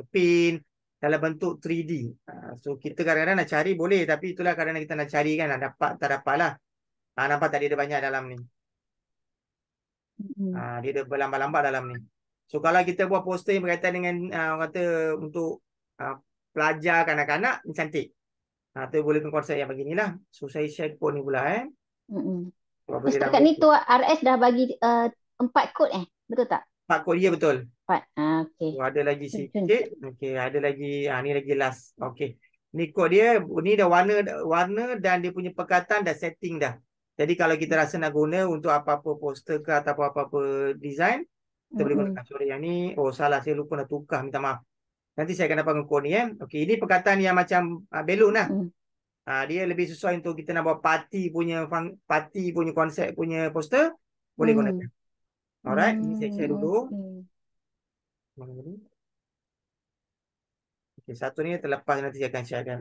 pin dalam bentuk 3D. So kita kadang-kadang nak cari boleh, tapi itulah kadang-kadang kita nak cari kan, nak dapat tak dapat lah. Nampak tak dia ada banyak dalam ni. Dia ada berlambat-lambat dalam ni. So kalau kita buat poster yang berkaitan dengan orang kata untuk pelajar kanak-kanak, ni cantik. Tu boleh konsep yang beginilah. So saya share kod ni pula Setakat ni tu RS dah bagi 4 kod betul tak? 4 kod, ya betul. 4. Okey. So, ada lagi sikit. Okey, ada lagi ni lagi last. Okey. Ni kod dia, ni dah warna dan dia punya perkataan dah setting dah. Jadi kalau kita rasa nak guna untuk apa-apa poster ke atau apa-apa design, kita boleh gunakan. Sorry, yang ni salah, saya lupa nak tukar, minta maaf. Nanti saya akan dapatkan kod ni Okey, ini perkataan yang macam balloon lah. Dia lebih sesuai untuk kita nak buat party punya konsep punya poster, boleh gunakan. Alright, ini saya share dulu. Okey, satu ni terlepas, nanti saya akan sharekan.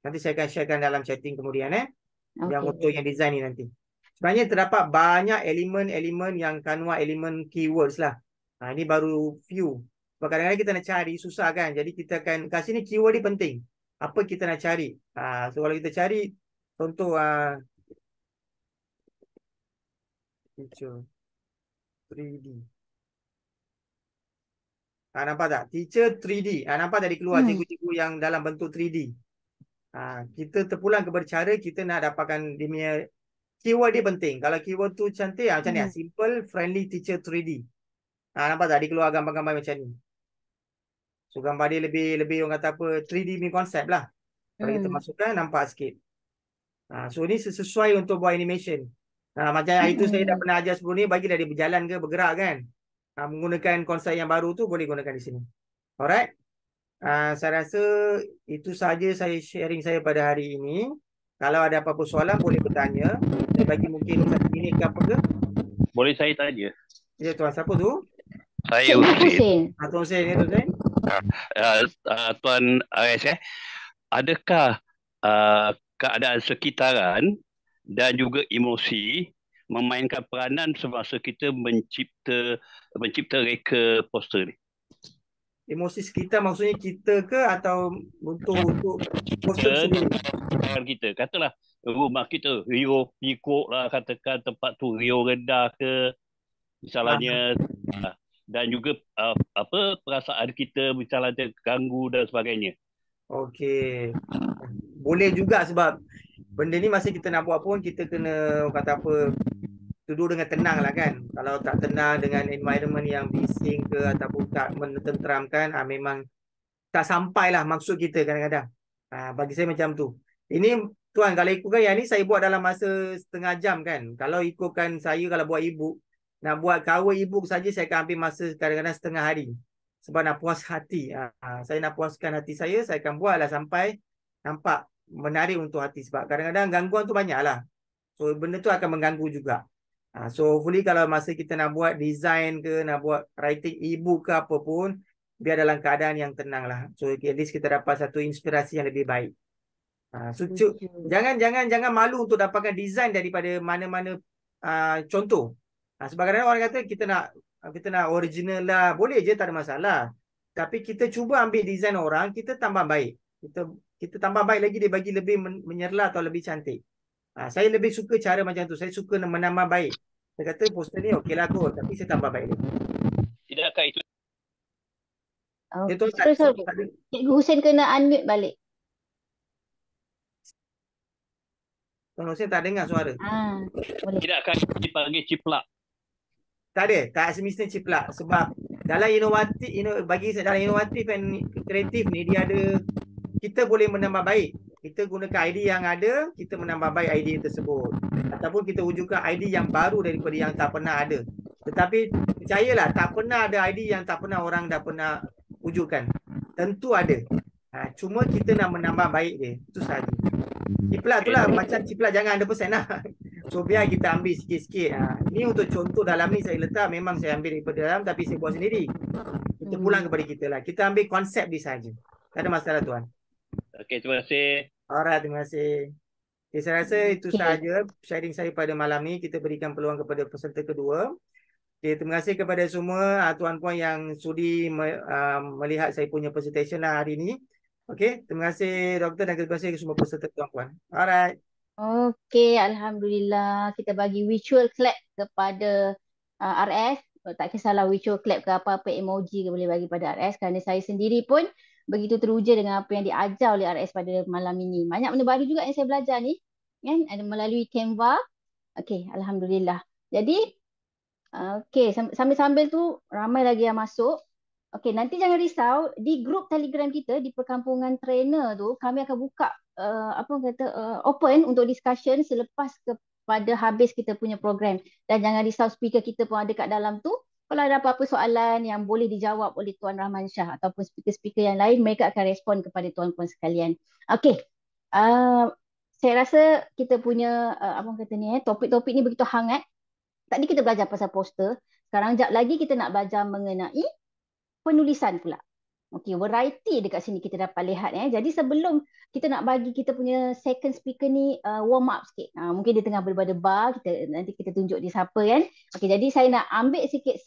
Nanti saya akan sharekan dalam chatting kemudian yang untuk yang design ni nanti. Sebenarnya terdapat banyak elemen-elemen yang Canva elemen keywords lah. Ini baru few. Sebab kadang-kadang kita nak cari susah kan. Jadi kita akan kat sini keyword ni penting. Apa kita nak cari? So kalau kita cari contoh teacher 3D. Nampak tak? Teacher 3D. Nampak tadi keluar cikgu-cikgu yang dalam bentuk 3D. Kita terpulang kepada cara kita nak dapatkan dia punya keyword dia penting. Kalau keyword tu cantik, macam ni simple, friendly teacher 3D. Nampak tak? Dia keluar gambar-gambar macam ni. So gambar dia lebih orang kata apa, 3D punya konsep lah. Kalau kita masukkan, nampak sikit. So ni sesuai untuk buat animation. Macam hari tu saya dah pernah ajar sebelum ni, bagi dah dia berjalan ke bergerak kan. Menggunakan konsep yang baru tu boleh gunakan di sini. Alright. Saya rasa itu sahaja saya sharing saya pada hari ini. Kalau ada apa-apa soalan boleh bertanya. Saya bagi mungkin 1 minit ke apa ke. Boleh saya tanya? Ya tuan, siapa tu? Saya Cikgu Husin. Husin. Tuan Hussein ni Tuan Hussein. Tuan AS, adakah keadaan sekitaran dan juga emosi memainkan peranan semasa kita mencipta reka poster ni? Emosi sekitar maksudnya kita ke atau untuk poster tu sendiri? Kita katalah rumah kita Rio Pikuk lah, katakan tempat tu Rio rendah ke misalnya, dan juga perasaan kita misalnya ganggu dan sebagainya. Okey. Boleh juga sebab benda ni masa kita nak buat pun kita kena kata apa, duduk dengan tenang lah kan. Kalau tak tenang dengan environment yang bising ke ataupun tak menenteramkan, memang tak sampailah maksud kita kadang-kadang. Bagi saya macam tu. Ini Tuan, kalau ikutkan yang ni saya buat dalam masa setengah jam kan. Kalau ikutkan saya, kalau buat e-book, nak buat cover e-book saja saya akan ambil masa kadang-kadang setengah hari. Sebab nak puas hati. Saya nak puaskan hati saya akan buatlah sampai nampak menarik untuk hati. Sebab kadang-kadang gangguan tu banyak lah. So benda tu akan mengganggu juga. So hopefully kalau masa kita nak buat design ke, nak buat writing e-book ke apa pun, biar dalam keadaan yang tenang lah. So at least kita dapat satu inspirasi yang lebih baik. So jangan malu untuk dapatkan design daripada mana-mana contoh. Sebab kadang-kadang orang kata kita nak original lah, boleh je, tak ada masalah. Tapi kita cuba ambil design orang, kita tambah baik. Kita tambah baik lagi, dia bagi lebih menyerlah atau lebih cantik. Saya lebih suka cara macam tu. Saya suka menambah baik. Saya kata poster ni okey lah kot, tapi saya tambah baik lagi. Tidakkah itu? Sorry. Cikgu Husin kena unmute balik. Tuan Hussein tak dengar suara. Boleh. Tidakkah dipanggil ciplak? Tak ada, tak semestinya ciplak. Sebab dalam inovatif, bagi saya dalam inovatif dan kreatif ni, dia ada, kita boleh menambah baik. Kita gunakan idea yang ada, kita menambah baik idea tersebut. Ataupun kita wujudkan idea yang baru daripada yang tak pernah ada. Tetapi percayalah, tak pernah ada idea yang tak pernah orang dah pernah wujudkan. Tentu ada. Cuma kita nak menambah baik dia. Itu sahaja. Ciplak tu lah, macam ciplak jangan 100% lah. So biar kita ambil sikit-sikit. Ini untuk contoh dalam ni saya letak, memang saya ambil daripada dalam tapi saya buat sendiri. Kita pulang kepada kita lah. Kita ambil konsep dia sahaja. Tak ada masalah Tuan. Okey, terima kasih. Alright, terima kasih. Okay, saya rasa itu sahaja sharing saya pada malam ni. Kita berikan peluang kepada peserta kedua. Okay, terima kasih kepada semua tuan-puan yang sudi melihat saya punya presentation lah hari ini. Okey, terima kasih doktor dan terima kasih semua peserta tuan-puan. Alright. Okey, alhamdulillah kita bagi virtual clap kepada RS. Tak kisahlah virtual clap ke apa-apa emoji ke boleh bagi pada RS, kerana saya sendiri pun begitu teruja dengan apa yang diajar oleh RS pada malam ini. Banyak benda baru juga yang saya belajar ni, kan, ada melalui Canva. Okey, alhamdulillah. Jadi okey, sambil-sambil tu ramai lagi yang masuk. Okey, nanti jangan risau, di grup Telegram kita di Perkampungan Trainer tu kami akan buka open untuk discussion selepas kepada habis kita punya program. Dan jangan risau, speaker kita pun ada kat dalam tu. Kalau ada apa-apa soalan yang boleh dijawab oleh Tuan Rahman Shah ataupun speaker-speaker yang lain, mereka akan respon kepada tuan-puan sekalian. Okey. Saya rasa kita punya topik-topik ni begitu hangat. Tadi kita belajar pasal poster. Sekarang sekejap lagi kita nak belajar mengenai penulisan pula. Okey, variety dekat sini kita dapat lihat. Jadi sebelum kita nak bagi kita punya second speaker ni warm up sikit. Mungkin dia tengah berdebar, nanti kita tunjuk dia siapa kan. Okey, jadi saya nak ambil sikit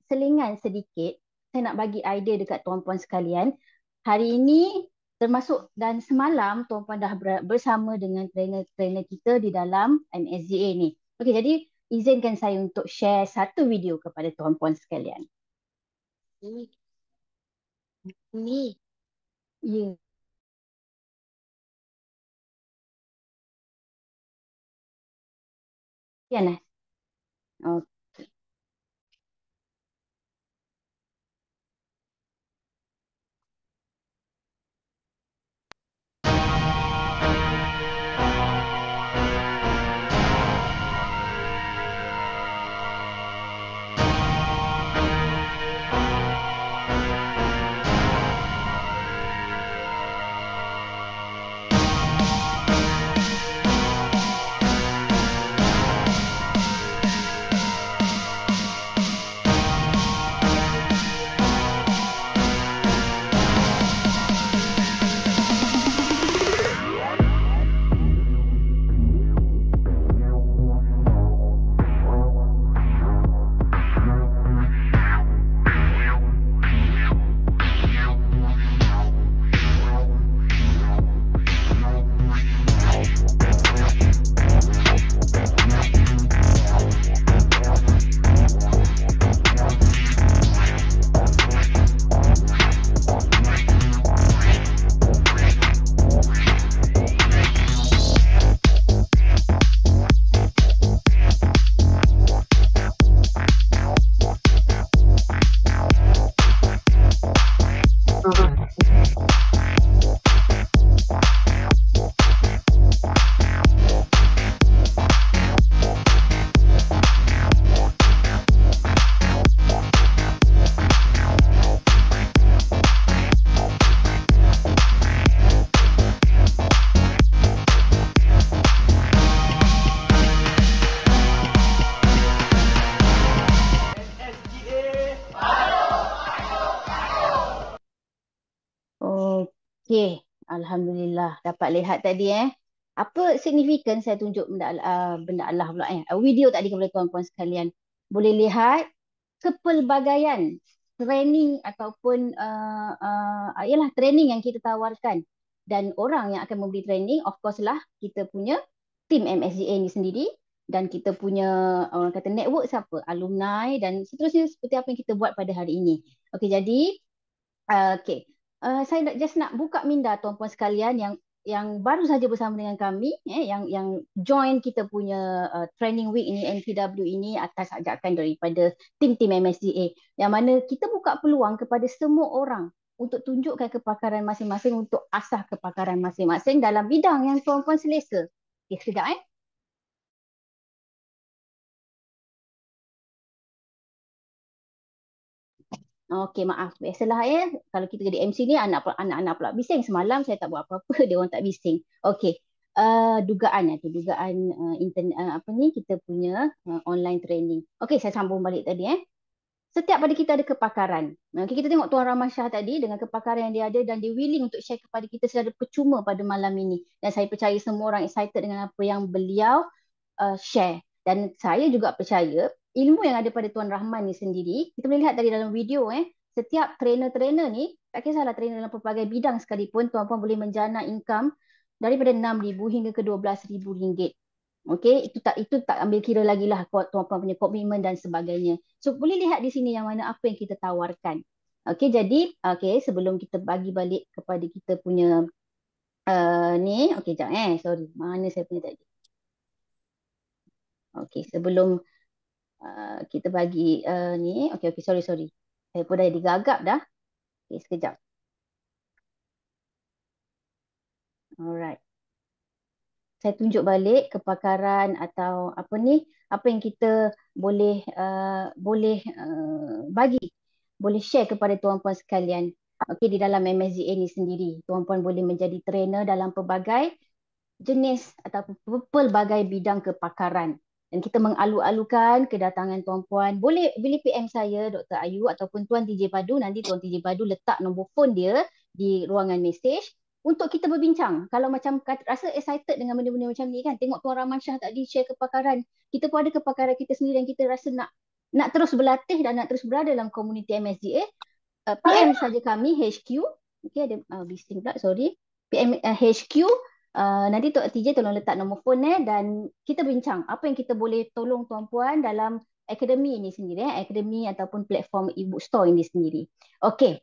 selingan sedikit. Saya nak bagi idea dekat tuan-puan sekalian. Hari ini termasuk dan semalam tuan-puan dah bersama dengan trainer-trainer kita di dalam MSGA ni. Okey, jadi izinkan saya untuk share satu video kepada tuan-puan sekalian. Ni. Ya. Ya, Nas. Okey. Okey, alhamdulillah dapat lihat tadi Apa signifikan saya tunjuk benda Allah pula video tadi kepada tuan-puan sekalian. Boleh lihat kepelbagaian training ataupun ialah training yang kita tawarkan, dan orang yang akan memberi training of course lah kita punya tim MSGA ni sendiri, dan kita punya orang kata network siapa, alumni dan seterusnya seperti apa yang kita buat pada hari ini. Okey, jadi okey. Saya nak buka minda tuan-puan sekalian yang baru saja bersama dengan kami, yang join kita punya training week ini, NPW ini, atas ajakan daripada tim-tim MSDA, yang mana kita buka peluang kepada semua orang untuk tunjukkan kepakaran masing-masing, untuk asah kepakaran masing-masing dalam bidang yang tuan-puan selesa. Okey, sekejap Okey, maaf. Biasalah kalau kita jadi MC ni anak-anak pula bising. Semalam saya tak buat apa-apa, dia orang tak bising. Okey. Dugaan apa ni kita punya online training. Okey, saya sambung balik tadi Setiap pada kita ada kepakaran. Okey, kita tengok Tuan Rahman Shah tadi dengan kepakaran yang dia ada, dan dia willing untuk share kepada kita secara percuma pada malam ini. Dan saya percaya semua orang excited dengan apa yang beliau share. Dan saya juga percaya ilmu yang ada pada Tuan Rahman ni sendiri, kita boleh lihat tadi dalam video setiap trainer-trainer ni, tak kisahlah trainer dalam pelbagai bidang sekalipun, tuan-puan boleh menjana income daripada RM6,000 hingga ke RM12,000. Okey, itu tak ambil kira lagi lah tuan-puan punya komitmen dan sebagainya. So boleh lihat di sini yang mana apa yang kita tawarkan. Okey, jadi sebelum kita bagi balik kepada kita punya ni, okey jap sorry, mana saya punya tadi. Okey, sebelum kita bagi ni, okey sorry. Saya pun dah digagap dah. Okey, sekejap. Alright. Saya tunjuk balik kepakaran atau apa yang kita boleh bagi, boleh share kepada tuan-puan sekalian. Okey, di dalam MSGA ni sendiri, tuan-puan boleh menjadi trainer dalam pelbagai jenis atau pelbagai bidang kepakaran. Dan kita mengalu-alukan kedatangan tuan-puan. Boleh PM saya, Dr. Ayu ataupun Tuan TJ Padu. Nanti Tuan TJ Padu letak nombor phone dia di ruangan mesej untuk kita berbincang. Kalau macam rasa excited dengan benda-benda macam ni kan, tengok Tuan Rahman Shah tadi share kepakaran. Kita pun ada kepakaran kita sendiri yang kita rasa nak terus berlatih dan nak terus berada dalam komuniti MSGA. PM saja kami, HQ. Okay, ada bising pula, sorry. PM HQ. Nanti Tok TJ tolong letak nombor phone dan kita bincang apa yang kita boleh tolong tuan-puan dalam akademi ini sendiri, akademi ataupun platform e-book store ini sendiri. Okey.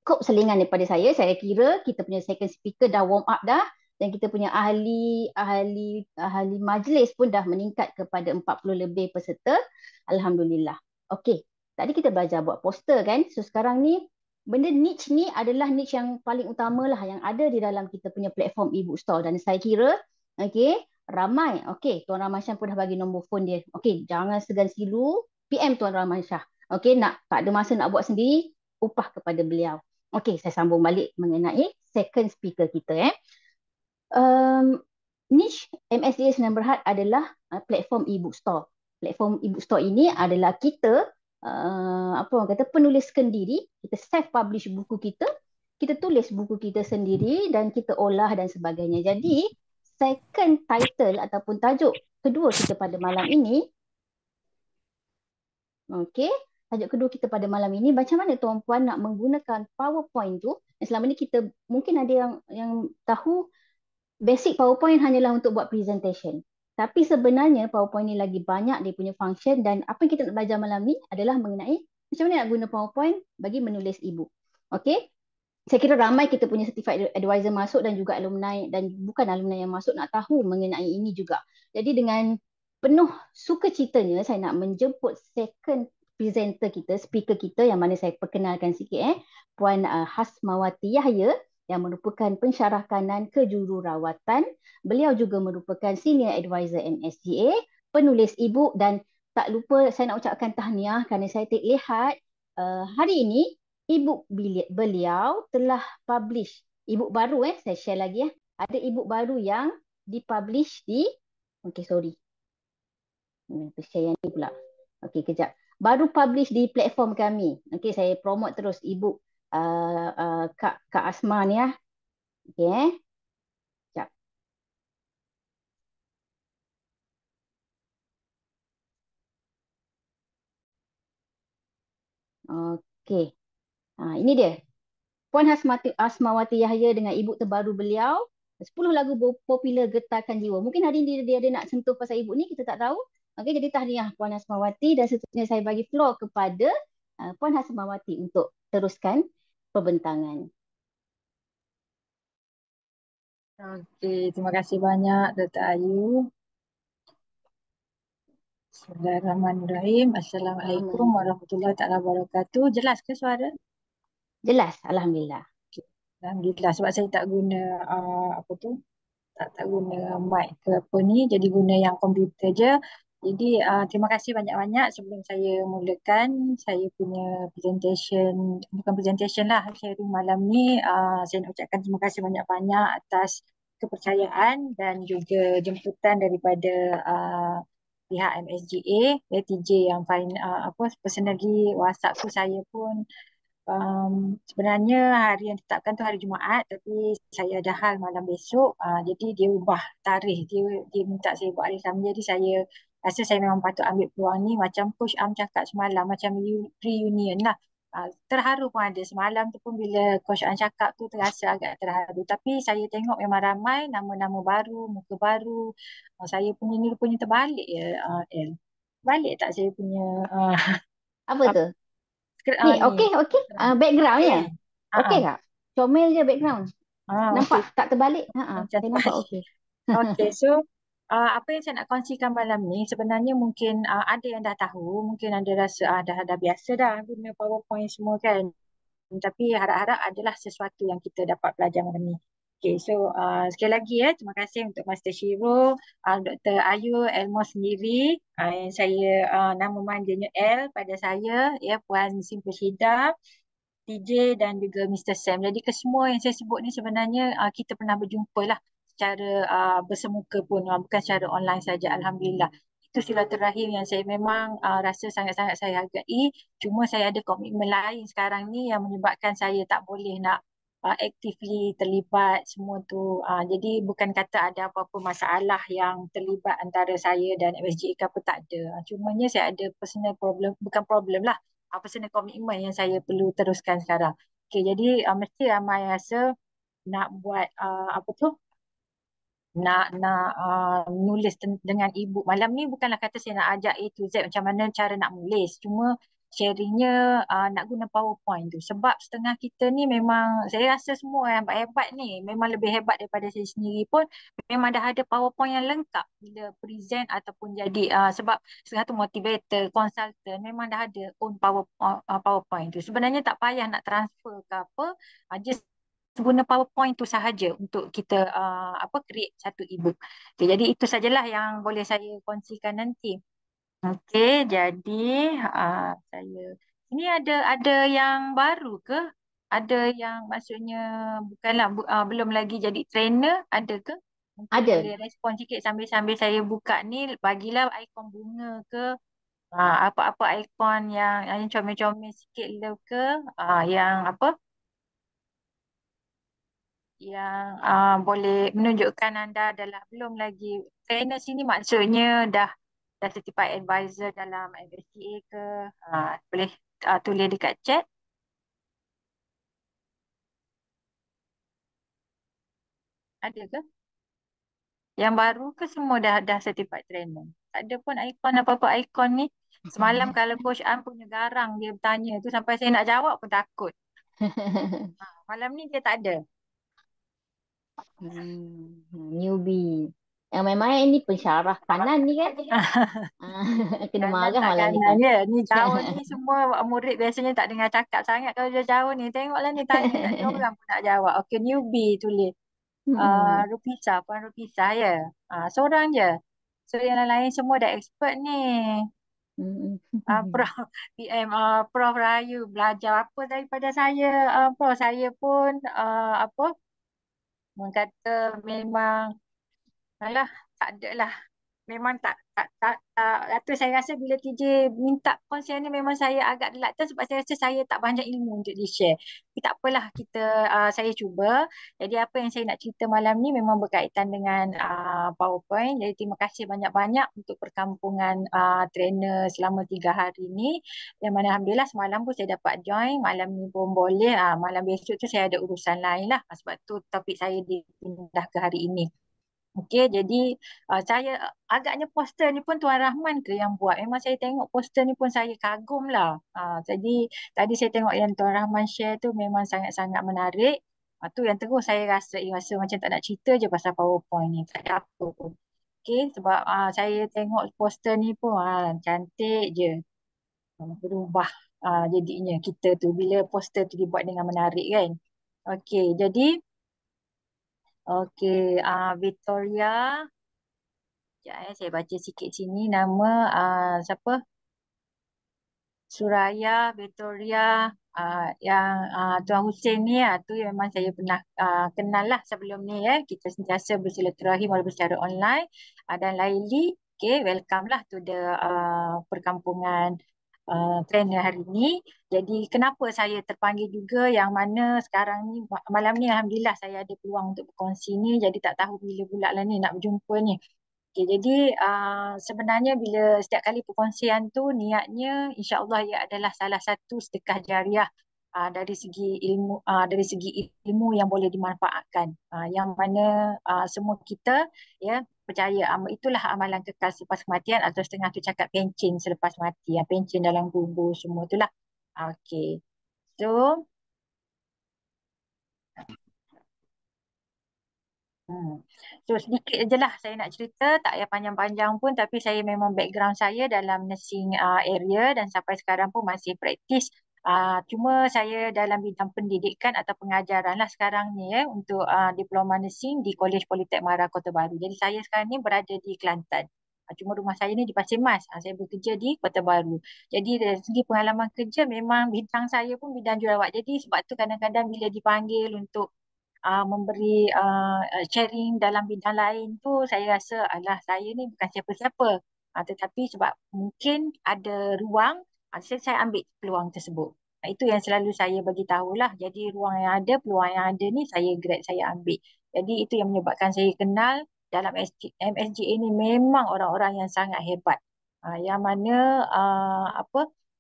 Cukup selingan daripada saya kira kita punya second speaker dah warm up dah, dan kita punya ahli majlis pun dah meningkat kepada 40 lebih peserta. Alhamdulillah. Okey. Tadi kita belajar buat poster kan. So sekarang ni benda niche ni adalah niche yang paling utama lah yang ada di dalam kita punya platform e-book store, dan saya kira ramai. Okey, Tuan Rahman Shah pun dah bagi nombor phone dia. Okey, jangan segan silu PM Tuan Rahman Shah. Okey, tak ada masa nak buat sendiri, upah kepada beliau. Okey, saya sambung balik mengenai second speaker kita niche MSDA Sdn Bhd adalah platform e-book store. Platform e-book store ini adalah kita penulis sendiri, kita self publish buku kita tulis buku kita sendiri dan kita olah dan sebagainya. Jadi second title ataupun tajuk kedua kita pada malam ini, tajuk kedua kita pada malam ini, macam mana tuan-puan nak menggunakan PowerPoint tu. Selama ni kita mungkin ada yang tahu basic PowerPoint hanyalah untuk buat presentation. Tapi sebenarnya PowerPoint ni lagi banyak dia punya function, dan apa yang kita nak belajar malam ni adalah mengenai macam mana nak guna PowerPoint bagi menulis e-book. Okey? Saya kira ramai kita punya certified advisor masuk dan juga alumni dan bukan alumni yang masuk nak tahu mengenai ini juga. Jadi dengan penuh sukacitanya saya nak menjemput second presenter kita, speaker kita yang mana saya perkenalkan sikit Puan Hasmawati Yahya, yang merupakan pensyarah kanan kejururawatan. Beliau juga merupakan senior advisor MSGA, penulis e-book, dan tak lupa saya nak ucapkan tahniah kerana saya lihat hari ini e-book beliau telah publish e-book baru saya share lagi ada e-book baru yang dipublish di share yang ni pula. Kejap. Baru publish di platform kami. Saya promote terus e-book Kak Asma ni Okey eh. Sekejap. Okey. Ini dia. Puan Asmawati Yahya dengan ibu terbaru beliau, 10 lagu popular getarkan jiwa. Mungkin hari ini dia ada nak sentuh pasal ibu ni, kita tak tahu. Okey, jadi tahniah Puan Asmawati dan seterusnya saya bagi floor kepada Puan Asmawati untuk teruskan perbentangan. Okey, terima kasih banyak Dr. Ayu. Bismillahirrahmanirrahim. Assalamualaikum warahmatullahi wabarakatuh. Jelas ke suara? Jelas, alhamdulillah. Okay. Alhamdulillah, sebab saya tak guna apa tu? Tak guna mic ke apa ni, jadi guna yang komputer je. Jadi terima kasih banyak-banyak sebelum saya mulakan saya punya presentation, bukan presentation lah, sharing malam ni. Saya nak ucapkan terima kasih banyak-banyak atas kepercayaan dan juga jemputan daripada pihak MSGA, TJ yang personally WhatsApp tu saya pun. Sebenarnya hari yang ditetapkan tu hari Jumaat, tapi saya ada hal malam besok, jadi dia ubah tarikh, dia minta saya buat hari Khamis. Jadi saya rasa saya memang patut ambil peluang ni, macam Coach Am cakap semalam, macam reunion lah. Terharu pun ada semalam tu pun, bila Coach Am cakap tu terasa agak terharu, tapi saya tengok memang ramai nama-nama baru, muka baru. Saya punya ni rupanya terbalik ya, El. Balik tak saya punya Apa tu? Ni, ni. okey. Backgroundnya. Okey Ah. tak? Comel je background. Nampak Okey. tak terbalik? Macam Saya nampak terbalik. okey. Okey, so apa yang saya nak kongsikan malam ni sebenarnya mungkin ada yang dah tahu, mungkin ada rasa dah biasa dah guna PowerPoint semua kan. Tapi harap-harap adalah sesuatu yang kita dapat belajar malam ni. Okay, so sekali lagi terima kasih untuk Master Shiro, Dr. Ayu, Elmo sendiri. Saya nama manggilnya L pada saya, ya, Puan Simpul Hida, TJ dan juga Mr. Sam. Jadi kesemua yang saya sebut ni sebenarnya kita pernah berjumpa lah secara bersemuka pun, bukan secara online saja. Alhamdulillah. Itu silaturahim yang saya memang rasa sangat-sangat saya hargai. Cuma saya ada komitmen lain sekarang ni yang menyebabkan saya tak boleh nak actively terlibat semua tu. Jadi bukan kata ada apa-apa masalah yang terlibat antara saya dan MSGA ke apa, tak ada. Cumanya saya ada personal problem, bukan problem lah, personal komitmen yang saya perlu teruskan sekarang. Okay, jadi mesti ramai rasa nak buat apa tu, nak nulis dengan ibu. Malam ni bukanlah kata saya nak ajak A to Z macam mana cara nak menulis. Cuma sharingnya nak guna PowerPoint tu. Sebab setengah kita ni memang, saya rasa semua yang hebat ni memang lebih hebat daripada saya sendiri pun, memang dah ada PowerPoint yang lengkap bila present ataupun jadi sebab setengah tu motivator, consultant memang dah ada own PowerPoint tu. Sebenarnya tak payah nak transfer ke apa, just guna PowerPoint tu sahaja untuk kita create satu ebook. Okay, jadi itu sajalah yang boleh saya kongsikan nanti. Okey, jadi saya ini ada yang baru ke? Ada yang maksudnya bukanlah belum lagi jadi trainer, ada ke? Mungkin Ada. boleh respon sikit sambil saya buka ni, bagilah ikon bunga ke, apa-apa ikon yang comel-comel sikit le ke, yang apa? Yang boleh menunjukkan anda adalah belum lagi trainer sini, maksudnya dah certified advisor dalam MSCA ke, boleh tulis dekat chat. Ada ke? Yang baru ke semua dah certified trainer? Tak ada pun ikon apa-apa ikon ni. Semalam kalau Coach Am punya garang dia bertanya tu sampai saya nak jawab pun takut. Malam ni dia tak ada. Newbie. Yang main-main ni pensyarah kanan ni kan? Kena marah tak malam ni. kanan dia. Ni jauh ni semua murid biasanya tak dengar cakap sangat kalau dia jauh ni. Tengoklah ni tanya tak ada orang pun nak jawab. Okey, newbie tulis. Rupisa, Puan Rupisa ya. Seorang je. So yang lain semua dah expert ni. Prof PM Prof Rahayu belajar apa daripada saya, Prof. Saya pun mengkata memang alah, tak ada lah. memang Dato' saya rasa bila TJ minta kongsian ni memang saya agak reluctant sebab saya rasa saya tak banyak ilmu untuk di-share. Tapi tak apalah, saya cuba. Jadi apa yang saya nak cerita malam ni memang berkaitan dengan PowerPoint. Jadi terima kasih banyak-banyak untuk perkampungan trainer selama 3 hari ni. Yang mana Alhamdulillah semalam pun saya dapat join, malam ni pun boleh. Malam besok tu saya ada urusan lain lah. Sebab tu topik saya dipindah ke hari ini. Okey, jadi saya agaknya poster ni pun Tuan Rahman ke yang buat. Memang saya tengok poster ni pun saya kagum lah. Jadi tadi saya tengok yang Tuan Rahman share tu memang sangat-sangat menarik. Tu yang terus saya rasa macam tak nak cerita je pasal PowerPoint ni. Tak ada apa pun. Okey, sebab saya tengok poster ni pun cantik je. Berubah jadinya kita tu bila poster tu dibuat dengan menarik kan. Okey, jadi Victoria. Sekejap, saya baca sikit sini nama siapa? Suraya Victoria, yang Tuan Hussein ni tu memang saya pernah kenal lah sebelum ni ya. Kita sentiasa bersilaturahim walaupun secara online. Dan Laili, welcome lah to the perkampungan trainer hari ni. Jadi kenapa saya terpanggil juga yang mana sekarang ni malam ni Alhamdulillah saya ada peluang untuk berkongsi ni. Jadi tak tahu bila pula lah ni nak berjumpa ni. Okay, jadi sebenarnya bila setiap kali perkongsian tu niatnya insya-Allah ia adalah salah satu sedekah jariah dari segi ilmu yang boleh dimanfaatkan, yang mana semua kita ya percaya itulah amalan kekal selepas kematian atau setengah tu cakap pencen selepas mati, pencen dalam kubur semua itulah. Okey. So So sedikit je lah saya nak cerita, tak payah panjang-panjang pun, tapi saya memang background saya dalam nursing area dan sampai sekarang pun masih praktis. Cuma saya dalam bidang pendidikan atau pengajaran lah sekarang ni untuk diploma nursing di Kolej Politek Mara Kota Baru. Jadi saya sekarang ni berada di Kelantan. Cuma rumah saya ni di Pasir Mas. Saya bekerja di Kota Baru. Jadi dari segi pengalaman kerja memang bidang saya pun bidang jurawat. Jadi sebab tu kadang-kadang bila dipanggil untuk memberi sharing dalam bidang lain tu saya rasa saya ni bukan siapa-siapa, tetapi sebab mungkin ada ruang, saya ambil peluang tersebut. Itu yang selalu saya bagi tahulah. Jadi ruang yang ada, peluang yang ada ni saya grab, saya ambil. Jadi itu yang menyebabkan saya kenal dalam MSGA ni memang orang-orang yang sangat hebat, yang mana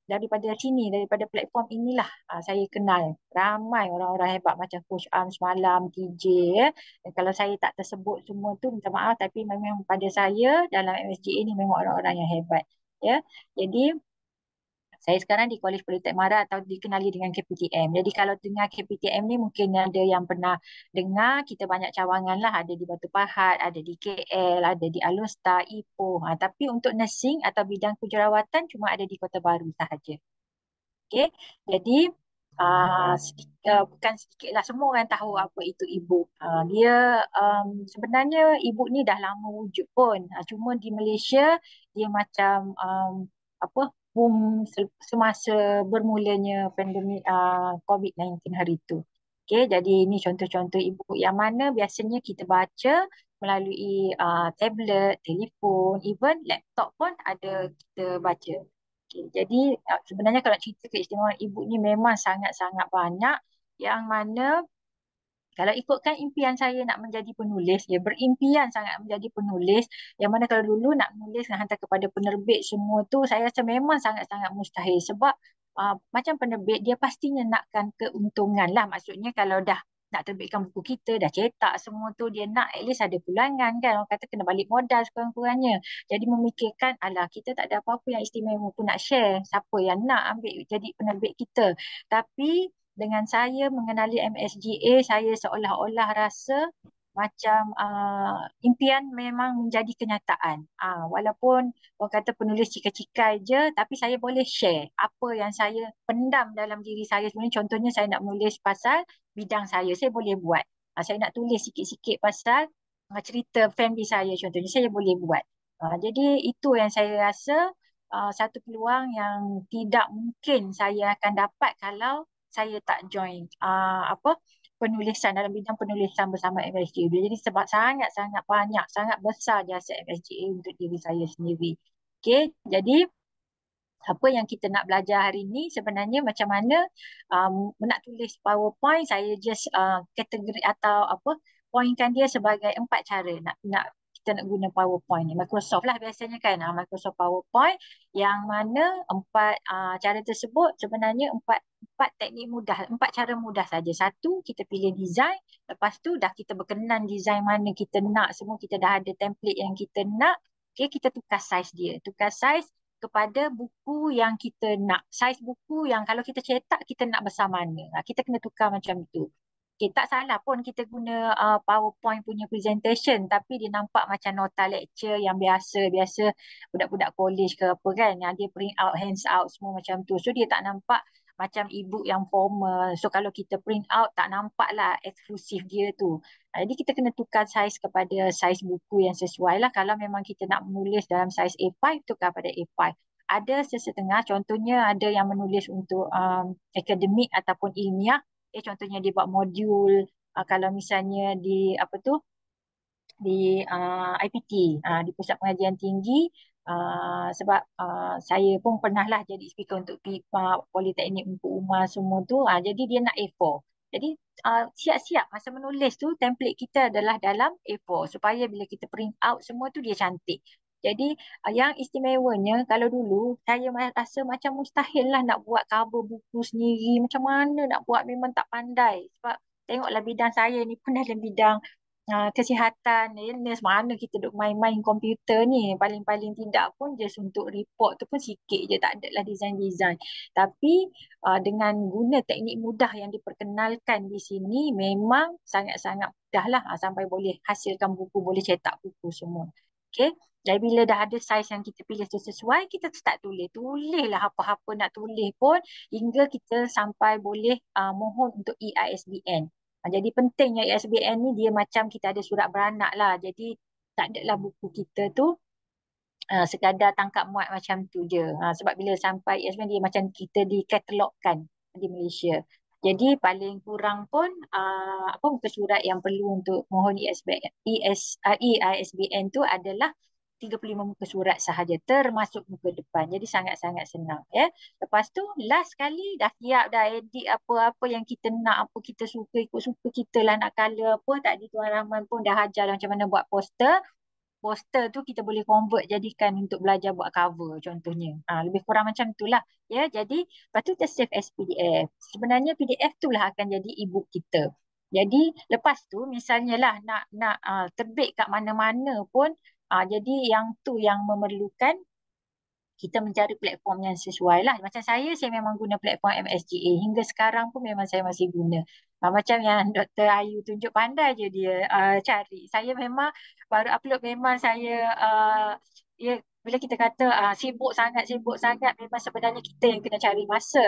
daripada platform inilah saya kenal ramai orang-orang hebat macam Coach Am semalam, TJ ya. Dan kalau saya tak tersebut semua tu minta maaf, tapi memang pada saya dalam MSGA ni memang orang-orang yang hebat ya. Jadi saya sekarang di Kolej Politek Mara atau dikenali dengan KPTM. Jadi kalau dengar KPTM ni mungkin ada yang pernah dengar, kita banyak cawangan lah. Ada di Batu Pahat, ada di KL, ada di Alor-Star, Ipoh. Tapi untuk nursing atau bidang kejurawatan cuma ada di Kota Baru sahaja. Okay. Jadi bukan sedikit lah, semua orang tahu apa itu ibu. Dia sebenarnya ibu ni dah lama wujud pun. Cuma di Malaysia dia macam boom semasa bermulanya pandemik COVID-19 hari itu. Okay, jadi ini contoh-contoh ibu yang mana biasanya kita baca melalui tablet, telefon, even laptop pun ada kita baca. Okay, jadi sebenarnya kalau cerita keistimewaan ibu ni memang sangat-sangat banyak, yang mana kalau ikutkan impian saya nak menjadi penulis, berimpian sangat menjadi penulis, yang mana kalau dulu nak menulis nak hantar kepada penerbit semua tu, saya rasa memang sangat-sangat mustahil. Sebab macam penerbit, dia pastinya nakkan keuntungan lah. Maksudnya kalau dah nak terbitkan buku kita, dah cetak semua tu, dia nak at least ada pulangan kan. Orang kata kena balik modal sekurang-kurangnya. Jadi memikirkan, kita tak ada apa-apa yang istimewa pun nak share. Siapa yang nak ambil jadi penerbit kita. Tapi dengan saya mengenali MSGA, saya seolah-olah rasa macam impian memang menjadi kenyataan. Walaupun orang kata penulis cikai-cikai je, tapi saya boleh share apa yang saya pendam dalam diri saya. Sebenarnya contohnya saya nak menulis pasal bidang saya boleh buat. Saya nak tulis sikit-sikit pasal cerita family saya contohnya, saya boleh buat. Jadi itu yang saya rasa satu peluang yang tidak mungkin saya akan dapat kalau saya tak join penulisan dalam bidang penulisan bersama MSGA. Jadi sebab sangat-sangat banyak, sangat besar jasa MSGA untuk diri saya sendiri. Okey, jadi apa yang kita nak belajar hari ni sebenarnya macam mana nak tulis PowerPoint. Saya just kategori atau apa pointkan dia sebagai 4 cara nak kita nak guna PowerPoint ni. Microsoft lah biasanya kan, Microsoft PowerPoint, yang mana 4 cara tersebut sebenarnya 4 teknik mudah, 4 cara mudah saja. Satu, kita pilih design. Lepas tu dah kita berkenan design mana kita nak, semua kita dah ada template yang kita nak. Okay, kita tukar size dia. Tukar size kepada buku yang kita nak. Saiz buku yang kalau kita cetak, kita nak besar mana. Kita kena tukar macam tu. Okay, tak salah pun kita guna PowerPoint punya presentation, tapi dia nampak macam nota lecture yang biasa budak-budak college ke apa kan. Yang dia print out, hands out semua macam tu. So dia tak nampak macam e-book yang formal. So kalau kita print out, tak nampak lah eksklusif dia tu. Jadi kita kena tukar saiz kepada saiz buku yang sesuai lah. Kalau memang kita nak menulis dalam saiz A5, tukar pada A5. Ada sesetengah, contohnya ada yang menulis untuk akademik ataupun ilmiah. Contohnya dia buat modul, kalau misalnya di apa tu, di IPT, di Pusat Pengajian Tinggi, sebab saya pun pernahlah jadi speaker untuk Politeknik Ungku Umar semua tu, jadi dia nak A4. Jadi siap-siap masa menulis tu template kita adalah dalam A4 supaya bila kita print out semua tu dia cantik. Jadi yang istimewanya kalau dulu saya rasa macam mustahil lah nak buat cover buku sendiri. Macam mana nak buat, memang tak pandai. Sebab tengoklah bidang saya ni pun dalam bidang kesihatan, illness, mana kita duk main-main komputer ni. Paling-paling tidak pun just untuk report tu pun sikit je, tak adalah design-design. Tapi dengan guna teknik mudah yang diperkenalkan di sini, memang sangat-sangat mudah lah sampai boleh hasilkan buku, boleh cetak buku semua. Okay. Jadi bila dah ada saiz yang kita pilih tu sesuai, kita start tulis. Tulislah apa-apa nak tulis pun hingga kita sampai boleh mohon untuk EISBN. Jadi pentingnya EISBN ni dia macam kita ada surat beranak lah. Jadi tak adalah buku kita tu sekadar tangkap muat macam tu je. Sebab bila sampai EISBN dia macam kita dikatalogkan di Malaysia. Jadi paling kurang pun apa muka surat yang perlu untuk mohon EISBN tu adalah 35 muka surat sahaja termasuk muka depan. Jadi sangat-sangat senang ya. Lepas tu last kali dah siap dah edit apa-apa yang kita nak, apa kita suka, ikut suka kita lah nak color apa. Tadi Tuan Rahman pun dah ajar macam mana buat poster. Poster tu kita boleh convert jadikan untuk belajar buat cover contohnya. Lebih kurang macam itulah. Ya, jadi lepas tu kita save as PDF. Sebenarnya PDF tu lah akan jadi e-book kita. Jadi lepas tu misalnya lah nak terbit kat mana-mana pun, jadi yang tu yang memerlukan kita mencari platform yang sesuai lah. Macam saya memang guna platform MSGA. Hingga sekarang pun memang saya masih guna. Macam yang Dr. Ayu tunjuk, pandai je dia cari. Saya memang baru upload, memang saya bila kita kata sibuk sangat, memang sebenarnya kita yang kena cari masa.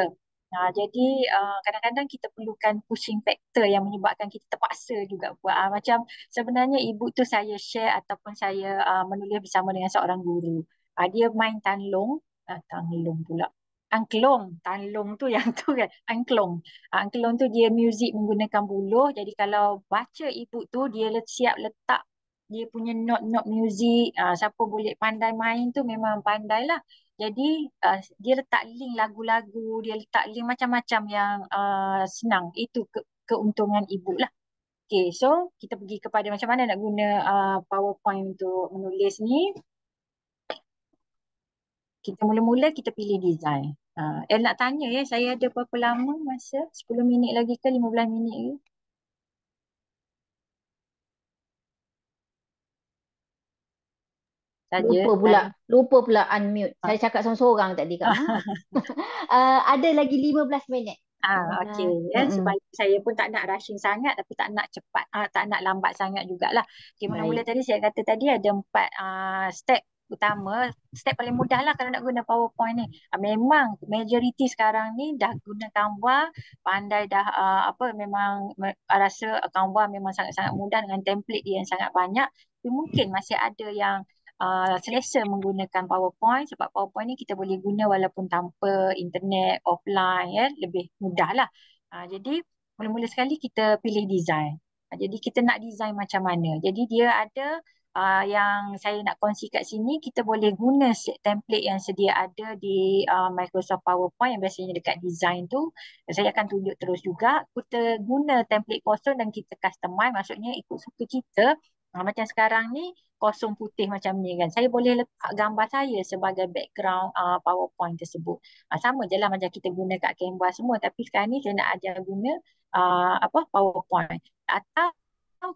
Jadi kadang-kadang kita perlukan pushing factor yang menyebabkan kita terpaksa juga buat. Macam sebenarnya e-book tu saya share ataupun saya menulis bersama dengan seorang guru. Dia main tanlong, tanlong pula. Tanlong tu yang tu kan, angklong. Angklong tu dia muzik menggunakan buluh. Jadi kalau baca e-book tu dia siap letak dia punya not muzik. Siapa boleh pandai main tu memang pandai lah. Jadi dia letak link lagu-lagu, dia letak link macam-macam yang senang. Itu keuntungan e-book lah. Okay, so kita pergi kepada macam mana nak guna PowerPoint untuk menulis ni. Kita mula-mula kita pilih design. Nak tanya ya, saya ada berapa lama masa? 10 minit lagi ke 15 minit ke? Saja. Lupa pula unmute. Saya cakap seorang-seorang tadi Kak Ma. Ada lagi 15 minit. Okey ya, supaya saya pun tak nak rushing sangat tapi tak nak cepat, tak nak lambat sangat jugalah. Okey, mula-mula tadi saya kata tadi ada 4 step utama. Step paling mudah lah kalau nak guna PowerPoint ni. Memang majoriti sekarang ni dah guna Canva, pandai dah memang rasa Canva memang sangat-sangat mudah dengan template dia yang sangat banyak. Tapi mungkin masih ada yang selesa menggunakan PowerPoint, sebab PowerPoint ni kita boleh guna walaupun tanpa internet, offline ya, lebih mudah lah. Jadi mula-mula sekali kita pilih design. Jadi kita nak design macam mana. Jadi dia ada yang saya nak kongsi kat sini, kita boleh guna template yang sedia ada di Microsoft PowerPoint yang biasanya dekat design tu. Saya akan tunjuk terus juga. Kita guna template kosong dan kita customize, maksudnya ikut suka kita. Macam sekarang ni kosong putih macam ni kan. Saya boleh letak gambar saya sebagai background PowerPoint tersebut. Sama je lah macam kita guna kat Canva semua. Tapi sekarang ni saya nak ajar guna PowerPoint. Atau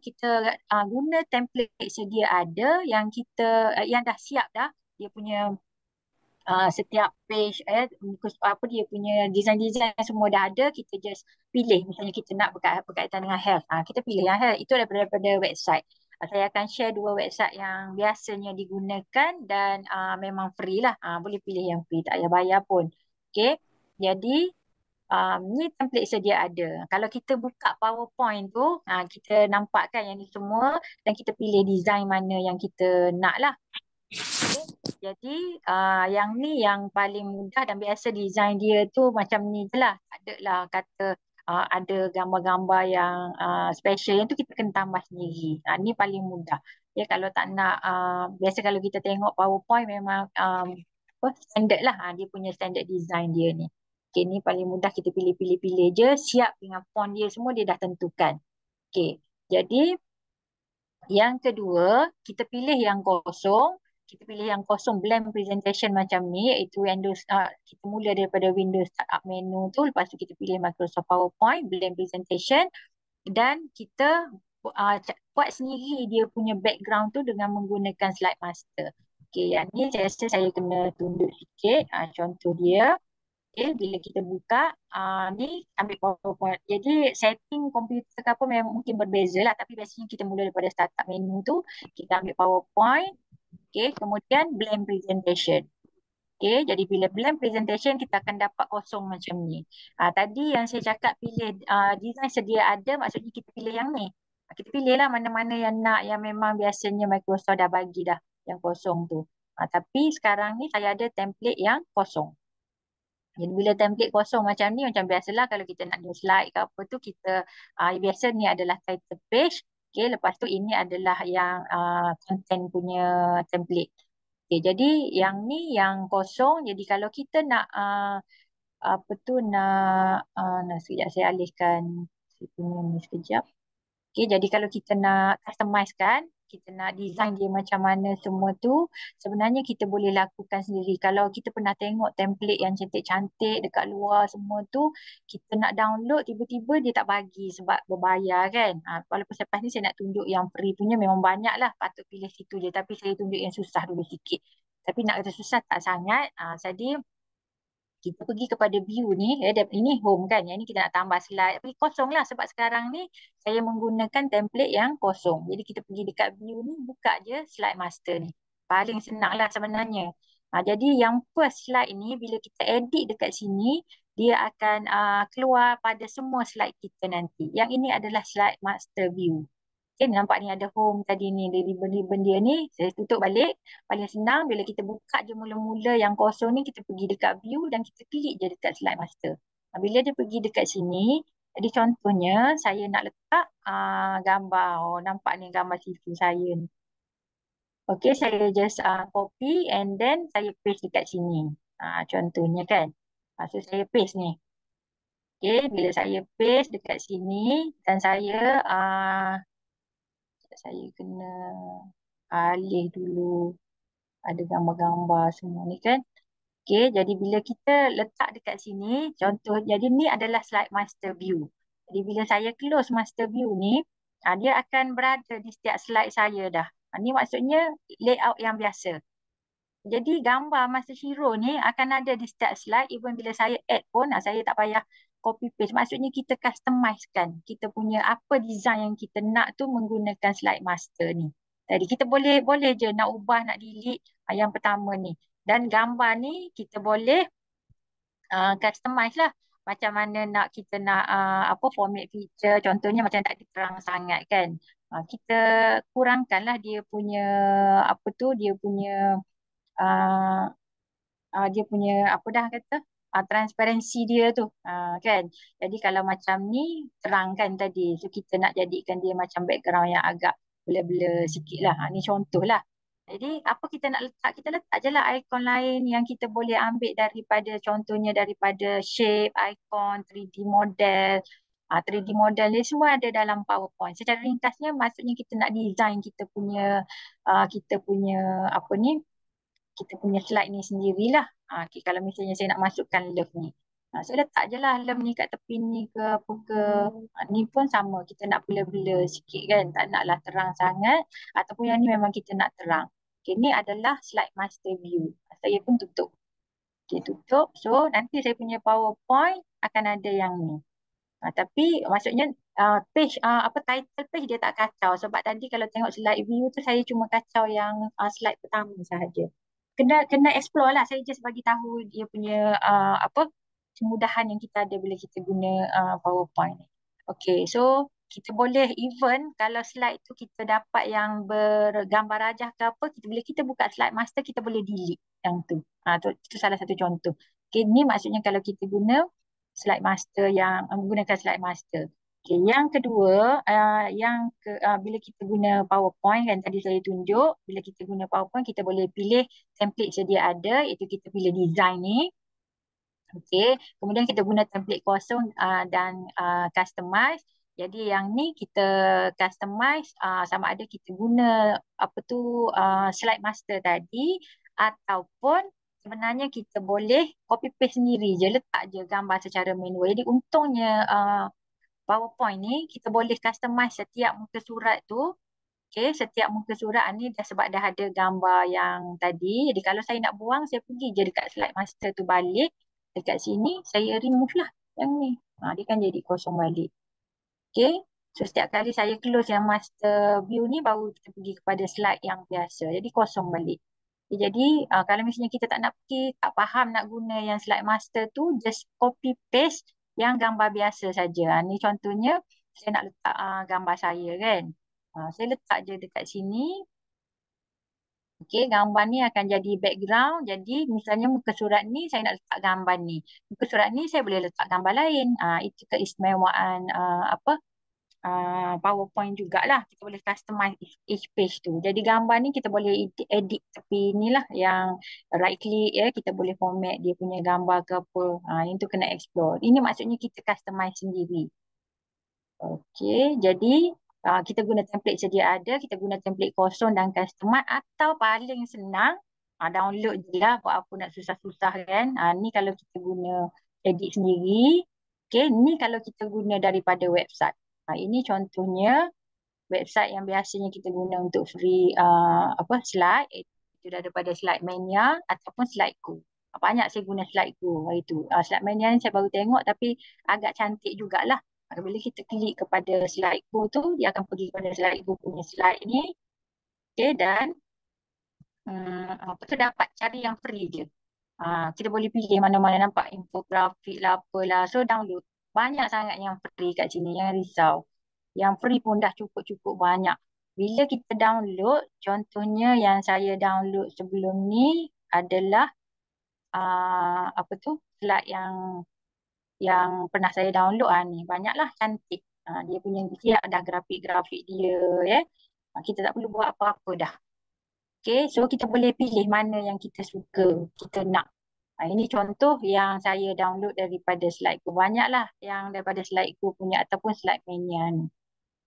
kita guna template sedia ada yang kita yang dah siap dah. Dia punya setiap page apa dia punya design-design semua dah ada, kita just pilih. Misalnya kita nak berkaitan dengan health, kita pilih yang health. Itu daripada website. Saya akan share 2 website yang biasanya digunakan dan memang free lah. Boleh pilih yang free, tak payah bayar pun. Okay, jadi ni template sedia ada. Kalau kita buka PowerPoint tu, kita nampakkan yang ni semua dan kita pilih design mana yang kita nak lah. Okay. Jadi yang ni yang paling mudah dan biasa design dia tu macam ni je lah. Tak ada lah kata ada gambar-gambar yang special. Yang tu kita kena tambah sendiri. Ni paling mudah. Ya, kalau tak nak, biasa kalau kita tengok PowerPoint memang standard lah. Dia punya standard design dia ni. Okay, ni paling mudah, kita pilih-pilih-pilih je. Siap dengan font dia semua dia dah tentukan. Okay, jadi yang kedua, kita pilih yang kosong. Kita pilih yang kosong blank presentation macam ni, iaitu Windows, kita mula daripada Windows Startup menu tu, lepas tu kita pilih Microsoft PowerPoint, blank presentation, dan kita buat sendiri dia punya background tu dengan menggunakan slide master. Okay, yang ni saya rasa saya kena tunjuk sikit contoh dia. Okay, bila kita buka, ni ambil PowerPoint. Jadi setting komputer ke apa memang mungkin berbeza lah. Tapi biasanya kita mula daripada startup menu tu. Kita ambil PowerPoint. Okay, kemudian blank presentation. Okay, jadi bila blank presentation kita akan dapat kosong macam ni. Tadi yang saya cakap pilih design sedia ada, maksudnya kita pilih yang ni. Kita pilih lah mana-mana yang nak, yang memang biasanya Microsoft dah bagi dah yang kosong tu. Tapi sekarang ni saya ada template yang kosong. Jadi bila template kosong macam ni, macam biasalah kalau kita nak ada slide ke apa tu, kita biasa ni adalah title page. Okay, lepas tu ini adalah yang content punya template. Okay, jadi yang ni yang kosong. Jadi kalau kita nak apa tu nak sekejap saya alihkan saya punya ni sekejap. Okay, jadi kalau kita nak customize kan, kita nak design dia macam mana semua tu, sebenarnya kita boleh lakukan sendiri. Kalau kita pernah tengok template yang cantik-cantik dekat luar semua tu, kita nak download, tiba-tiba dia tak bagi sebab berbayar kan. Walaupun selepas ni saya nak tunjuk yang free punya memang banyak lah, patut pilih situ je. Tapi saya tunjuk yang susah dulu sikit. Tapi nak kata susah tak sangat. Jadi kita pergi kepada view ni, ini home kan, yang ni kita nak tambah slide, tapi kosong lah sebab sekarang ni saya menggunakan template yang kosong. Jadi kita pergi dekat view ni, buka je slide master ni. Paling senang lah sebenarnya. Jadi yang first slide ni, bila kita edit dekat sini, dia akan keluar pada semua slide kita nanti. Yang ini adalah slide master view. Okay, nampak ni ada home tadi ni, ribbon-ribbon dia ni, saya tutup balik. Paling senang bila kita buka je mula-mula yang kosong ni, kita pergi dekat view dan kita klik je dekat slide master. Bila dia pergi dekat sini, jadi contohnya saya nak letak gambar. Nampak ni gambar CV saya ni. Okay, saya just copy and then saya paste dekat sini. Contohnya kan. So saya paste ni. Okay, bila saya paste dekat sini dan saya kena alih dulu, ada gambar-gambar semua ni kan. Okay, jadi bila kita letak dekat sini, contoh, jadi ni adalah slide master view. Jadi bila saya close master view ni, dia akan berada di setiap slide saya dah. Ni maksudnya layout yang biasa. Jadi gambar master hero ni akan ada di setiap slide, even bila saya add pun, saya tak payah copy paste. Maksudnya kita customizekan kita punya apa design yang kita nak tu menggunakan slide master ni. Jadi kita boleh je nak ubah, nak delete yang pertama ni. Dan gambar ni kita boleh customize lah. Macam mana kita nak apa format feature. Contohnya macam tak terang sangat kan. Kita kurangkanlah dia punya apa tu, dia punya apa dah kata transparansi dia tu, kan. Jadi kalau macam ni terang kan tadi, so kita nak jadikan dia macam background yang agak blur-blur sikit lah. Ni contoh lah. Jadi apa kita nak letak, kita letak je lah ikon lain yang kita boleh ambil daripada, contohnya daripada shape, ikon, 3D model. 3D model ni semua ada dalam PowerPoint. Secara ringkasnya maksudnya kita nak design kita punya apa ni, kita punya slide ni sendirilah. Okay, kalau misalnya saya nak masukkan love ni, saya letak je lah love ni kat tepi ni ke apa ke. Ni pun sama, kita nak blur-blur sikit kan, tak naklah terang sangat, ataupun yang ni memang kita nak terang. Okay, ni adalah slide master view. Saya pun tutup. Okay, tutup. So nanti saya punya PowerPoint akan ada yang ni. Tapi maksudnya page title page dia tak kacau, sebab tadi kalau tengok slide view tu saya cuma kacau yang slide pertama sahaja. Kena explore lah, saya just bagi tahu dia punya kemudahan yang kita ada bila kita guna PowerPoint ni. Okay, so kita boleh even kalau slide tu kita dapat yang bergambar rajah ke apa, bila kita buka slide master kita boleh delete yang tu. Itu salah satu contoh. Okay, ni maksudnya kalau kita guna slide master, yang menggunakan slide master. Okay, yang kedua, bila kita guna PowerPoint kan tadi saya tunjuk, bila kita guna PowerPoint kita boleh pilih template sedia ada, iaitu kita pilih design ni. Okay, kemudian kita guna template kosong dan customize. Jadi yang ni kita customize sama ada kita guna slide master tadi, ataupun sebenarnya kita boleh copy paste sendiri je, letak je gambar secara manual. Jadi untungnya PowerPoint ni kita boleh customize setiap muka surat tu. Okay, setiap muka surat ni sebab dah ada gambar yang tadi. Jadi kalau saya nak buang, saya pergi je dekat slide master tu balik. Dekat sini saya remove lah yang ni. Dia kan jadi kosong balik. Okay, so setiap kali saya close yang master view ni, baru kita pergi kepada slide yang biasa. Jadi kosong balik. Jadi kalau misalnya kita tak nak pergi, tak faham nak guna yang slide master tu, just copy paste yang gambar biasa saja. Ni contohnya saya nak letak gambar saya kan. Saya letak je dekat sini. Okey, gambar ni akan jadi background. Jadi misalnya muka surat ni saya nak letak gambar ni. Muka surat ni saya boleh letak gambar lain. Itu keistimewaan PowerPoint jugalah. Kita boleh customize each page tu. Jadi gambar ni kita boleh edit tepi ni lah, yang right click ya, kita boleh format dia punya gambar ke apa. Ini tu kena explore. Ini maksudnya kita customize sendiri. Okey, jadi kita guna template sedia ada, kita guna template kosong dan customize, atau paling senang download je lah, buat apa nak susah-susah kan. Ni kalau kita guna edit sendiri. Okey, ni kalau kita guna daripada website. Ini contohnya website yang biasanya kita guna untuk free slide, itu daripada Slide Mania ataupun Slideco. Banyak saya guna Slideco itu. Slide Mania ni saya baru tengok tapi agak cantik jugalah. Bila kita klik kepada Slideco tu, dia akan pergi kepada Slideco punya slide ni. Okay, dan dapat cari yang free je. Kita boleh pilih mana-mana, nampak infografik lah apalah. So download. Banyak sangat yang free kat sini, jangan risau. Yang free pun dah cukup-cukup banyak. Bila kita download, contohnya yang saya download sebelum ni adalah slide yang pernah saya download ni. Banyaklah, cantik. Dia punya siap dah grafik-grafik dia ya. Kita tak perlu buat apa-apa dah. Okay, so kita boleh pilih mana yang kita suka, kita nak. Ini contoh yang saya download daripada Slideco. Banyaklah yang daripada Slideco punya ataupun Slide Mania ni.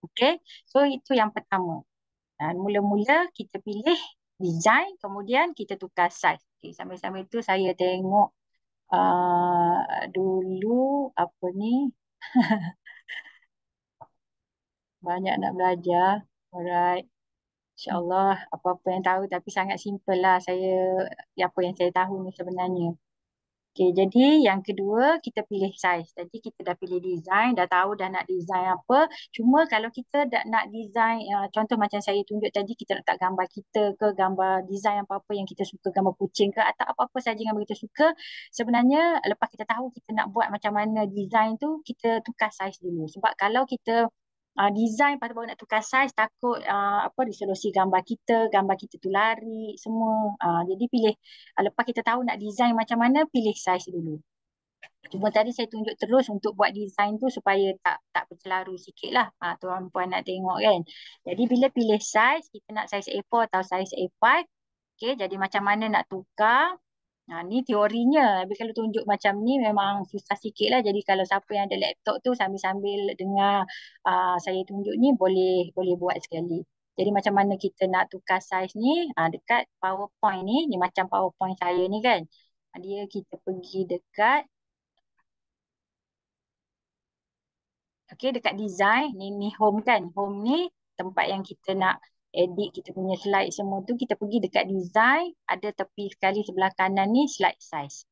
Okay, so itu yang pertama. Mula-mula kita pilih design, kemudian kita tukar size. Okay, sambil-sambil itu saya tengok dulu apa ni. Banyak nak belajar. Alright. InsyaAllah apa-apa yang tahu, tapi sangat simple lah apa yang saya tahu ni sebenarnya. Okay, jadi yang kedua kita pilih size. Tadi kita dah pilih design, dah tahu dah nak design apa. Cuma kalau kita dah nak design, contoh macam saya tunjuk tadi, kita letak gambar kita ke, gambar design apa-apa yang kita suka, gambar kucing ke, atau apa-apa saja yang kita suka. Sebenarnya lepas kita tahu kita nak buat macam mana design tu, kita tukar size dulu. Sebab kalau kita design lepas tu baru nak tukar size, takut resolusi gambar kita tu lari semua. Jadi pilih, lepas kita tahu nak design macam mana, pilih size dulu. Cuma tadi saya tunjuk terus untuk buat design tu supaya tak bercelaru sikit lah. Tuan puan nak tengok kan. Jadi bila pilih size, kita nak size A4 atau size A5. Okay, jadi macam mana nak tukar. Ni teorinya. Tapi kalau tunjuk macam ni memang susah sikit lah. Jadi kalau siapa yang ada laptop tu sambil-sambil dengar saya tunjuk ni boleh buat sekali. Jadi macam mana kita nak tukar size ni. Dekat PowerPoint ni macam PowerPoint saya ni kan. Dia kita pergi dekat dekat design ni home kan. Home ni tempat yang kita nak edit kita punya slide semua tu, kita pergi dekat design, ada tepi sekali sebelah kanan ni slide size.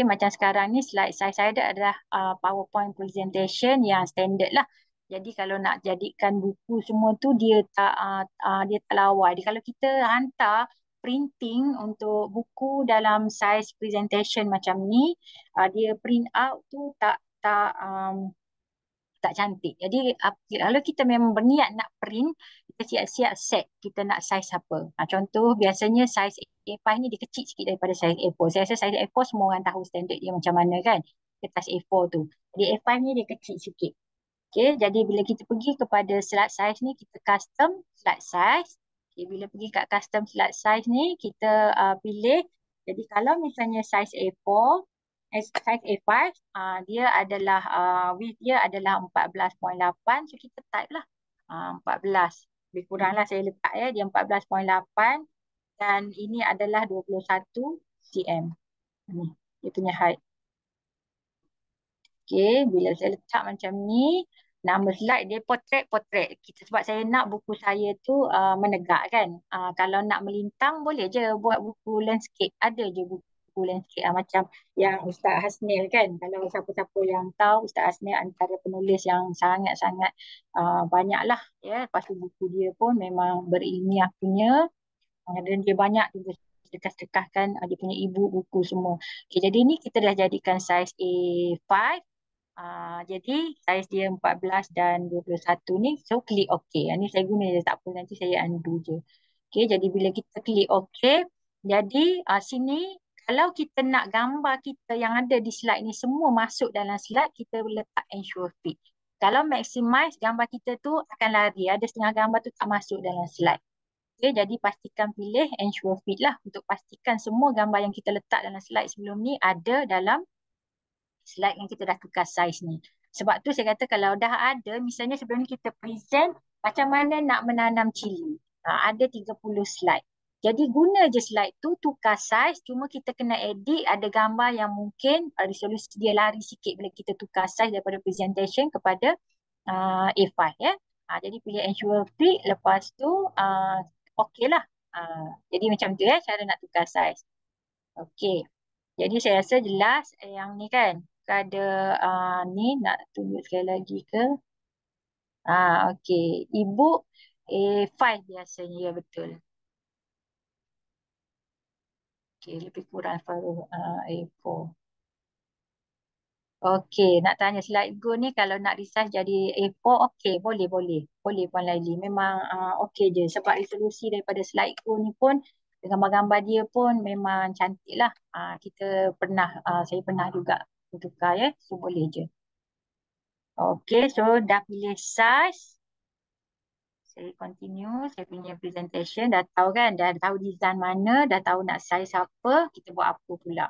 Macam sekarang ni slide size saya adalah PowerPoint presentation yang standard lah. Jadi kalau nak jadikan buku semua tu dia tak lawa. Jadi kalau kita hantar printing untuk buku dalam size presentation macam ni, dia print out tu tak cantik. Jadi kalau kita memang berniat nak print, kita siap-siap set kita nak saiz apa. Contoh biasanya saiz A5 ni dia kecil sikit daripada saiz A4. Saya rasa saiz A4 semua orang tahu standard dia macam mana kan. Kertas A4 tu. Jadi A5 ni dia kecil sikit. Jadi bila kita pergi kepada slide size ni, kita custom slide size. Bila pergi kat custom slide size ni, kita pilih. Jadi kalau misalnya size A4, size A5, dia adalah width dia adalah 14.8. So kita type lah 14. Lebih kurang lah saya letak dia 14.8 dan ini adalah 21 cm. Ni dia punya height. Bila saya letak macam ni, nama slide dia potret. Sebab saya nak buku saya tu menegak kan. Kalau nak melintang boleh je buat buku landscape. Ada je buku landscape macam yang Ustaz Hasnil kan. Kalau siapa-siapa yang tahu, Ustaz Hasnil antara penulis yang sangat-sangat banyak lah. Lepas tu buku dia pun memang berilmiah punya. Dan dia banyak juga sedekah-sedekahkan dia punya ibu buku semua. Jadi ni kita dah jadikan saiz A5. Jadi saiz dia 14 dan 21 ni. So klik OK. Ni saya guna je, tak apa, nanti saya undo je. Jadi bila kita klik OK, jadi sini kalau kita nak gambar kita yang ada di slide ni semua masuk dalam slide, kita letak ensure fit. Kalau maximize, gambar kita tu akan lari. Ada setengah gambar tu tak masuk dalam slide. Jadi pastikan pilih ensure fit lah untuk pastikan semua gambar yang kita letak dalam slide sebelum ni ada dalam slide yang kita dah tukar saiz ni. Sebab tu saya kata kalau dah ada, misalnya sebelum ni kita present macam mana nak menanam cili. Ada 30 slide. Jadi guna je slide tu, tukar saiz, cuma kita kena edit, ada gambar yang mungkin resolusi dia lari sikit bila kita tukar saiz daripada presentation kepada A5 ya. Jadi pilih ensure fit, lepas tu okey lah. Jadi macam tu cara nak tukar saiz. Okey. Jadi saya rasa jelas yang ni kan. Ada ni nak tunjuk sekali lagi ke? Okey. E-book A5 biasanya, ya betul. Okey, lebih kurang A4. Okey, nak tanya slide go ni kalau nak resize jadi A4, okey, boleh Puan Laili. Memang okey je sebab resolusi daripada slide go ni pun gambar-gambar dia pun memang cantik lah. Saya pernah juga tukar ya, so boleh je. Okey, so dah pilih size. Saya continue, saya punya presentation. Dah tahu kan, dah tahu design mana, dah tahu nak size apa, kita buat apa pula.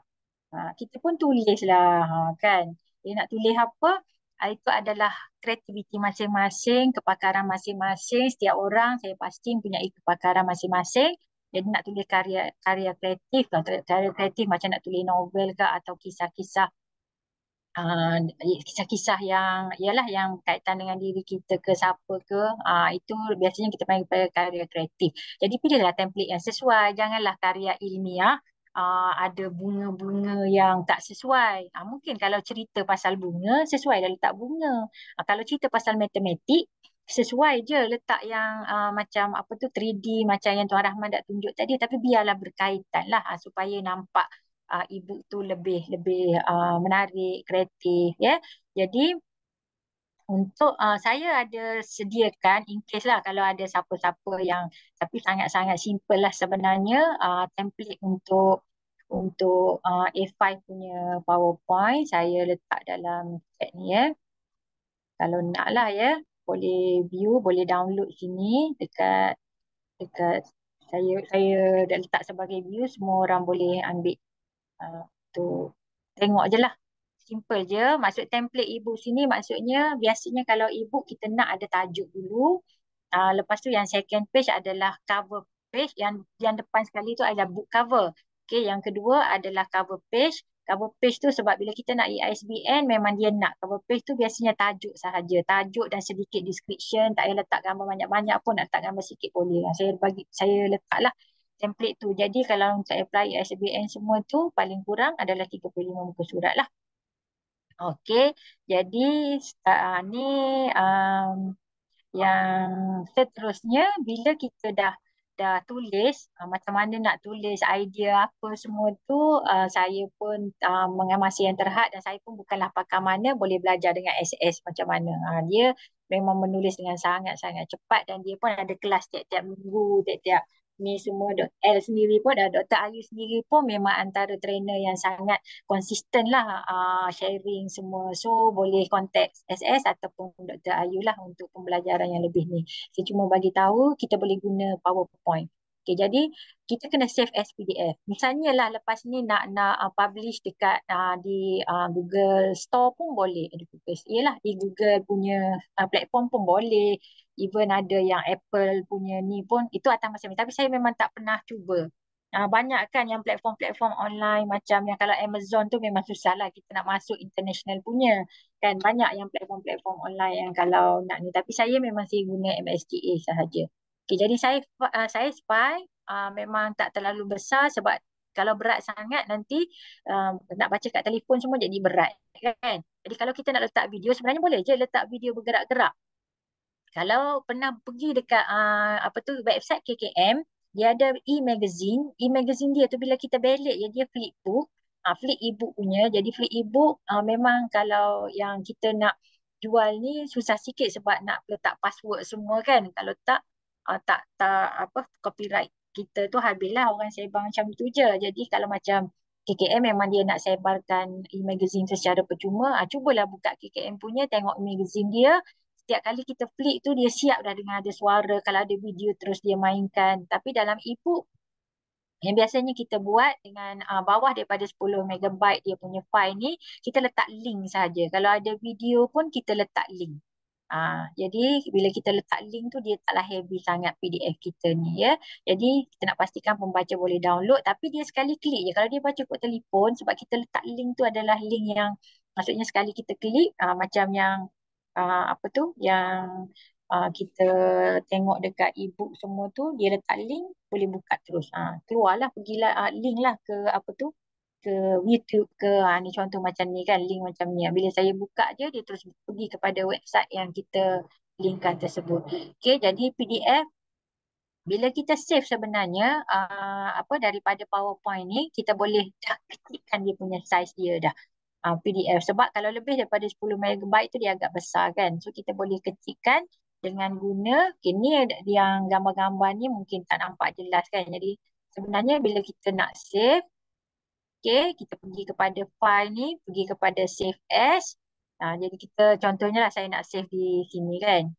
Kita pun tulis lah kan. Dia nak tulis apa, itu adalah kreativiti masing-masing, kepakaran masing-masing. Setiap orang saya pasti mempunyai kepakaran masing-masing. Jadi nak tulis karya kreatif, karya kreatif macam nak tulis novel ke atau kisah-kisah kisah-kisah yang ialah yang berkaitan dengan diri kita ke siapa ke, itu biasanya kita panggil karya kreatif. Jadi pilihlah template yang sesuai, janganlah karya ilmiah ada bunga-bunga yang tak sesuai. Mungkin kalau cerita pasal bunga, sesuai dah letak bunga. Kalau cerita pasal matematik, sesuai je letak yang macam apa tu 3D macam yang Tuan Rahman dah tunjuk tadi, tapi biarlah berkaitan lah supaya nampak e-book tu lebih menarik, kreatif ya. Jadi untuk saya ada sediakan in case lah kalau ada siapa-siapa yang, tapi sangat-sangat simple lah sebenarnya, template untuk untuk A5 punya PowerPoint saya letak dalam chat ni ya. Kalau nak lah ya, boleh view, boleh download sini dekat dekat saya dah letak sebagai view, semua orang boleh ambil tu. Tengok je lah. Simple je. Maksud template ebook sini maksudnya biasanya kalau ebook kita nak ada tajuk dulu. Lepas tu yang second page adalah cover page. Yang depan sekali tu adalah book cover. Okay, yang kedua adalah cover page. Cover page tu sebab bila kita nak ISBN memang dia nak. Cover page tu biasanya tajuk sahaja. Tajuk dan sedikit description. Tak payah letak gambar banyak-banyak pun, nak letak gambar sikit boleh. Saya letaklah template tu. Jadi kalau untuk apply ISBN semua tu paling kurang adalah 35 muka surat lah. Okey, jadi ni yang seterusnya bila kita dah tulis macam mana nak tulis idea apa semua tu, saya pun mengamasi yang terhad dan saya pun bukanlah pakar mana, boleh belajar dengan SS macam mana. Dia memang menulis dengan sangat-sangat cepat dan dia pun ada kelas tiap-tiap minggu, tiap-tiap ni semua. L sendiri pun, Dr. Ayu sendiri pun memang antara trainer yang sangat konsisten lah sharing semua. So boleh contact SS ataupun Dr. Ayu lah untuk pembelajaran yang lebih ni. Saya cuma bagi tahu kita boleh guna PowerPoint. Okay, jadi kita kena save as PDF. Misalnya lah lepas ni nak publish dekat di Google Store pun boleh. Yelah, di Google punya platform pun boleh. Even ada yang Apple punya ni pun, itu atas macam ni. Tapi saya memang tak pernah cuba. Banyak kan yang platform-platform online macam yang kalau Amazon tu memang susah lah kita nak masuk international punya. Kan banyak yang platform-platform online yang kalau nak ni. Tapi saya memang guna MSGA sahaja. Okay, jadi saya spy memang tak terlalu besar sebab kalau berat sangat nanti nak baca kat telefon semua jadi berat kan. Jadi kalau kita nak letak video sebenarnya boleh je letak video bergerak-gerak. Kalau pernah pergi dekat website KKM, dia ada e-magazine. E-magazine dia tu bila kita belik je dia flip book, flip ebook punya. Jadi flip ebook memang kalau yang kita nak jual ni susah sikit sebab nak letak password semua kan. Kalau tak copyright kita tu habislah orang sebar macam tu je. Jadi kalau macam KKM memang dia nak sebarkan e-magazine secara percuma, cubalah buka KKM punya, tengok e-magazine dia. Setiap kali kita flick tu dia siap dah dengan ada suara, kalau ada video terus dia mainkan. Tapi dalam e-book yang biasanya kita buat dengan bawah daripada 10 MB dia punya file ni, kita letak link saja. Kalau ada video pun kita letak link. Jadi bila kita letak link tu dia taklah heavy sangat PDF kita ni ya. Jadi kita nak pastikan pembaca boleh download, tapi dia sekali klik je. Kalau dia baca kat telefon, sebab kita letak link tu adalah link yang maksudnya sekali kita klik macam yang yang kita tengok dekat e-book semua tu, dia letak link boleh buka terus. Keluarlah, pergilah link lah ke ke YouTube ke ni contoh macam ni kan, link macam ni. Bila saya buka je dia terus pergi kepada website yang kita linkkan tersebut. Okay, jadi PDF bila kita save sebenarnya daripada PowerPoint ni kita boleh dah kecilkan dia punya size dia dah. PDF sebab kalau lebih daripada 10 MB tu dia agak besar kan. So kita boleh kecilkan dengan guna ni yang gambar-gambar ni mungkin tak nampak jelas kan. Jadi sebenarnya bila kita nak save, kita pergi kepada file ni, pergi kepada save as. Jadi kita contohnya lah saya nak save di sini kan.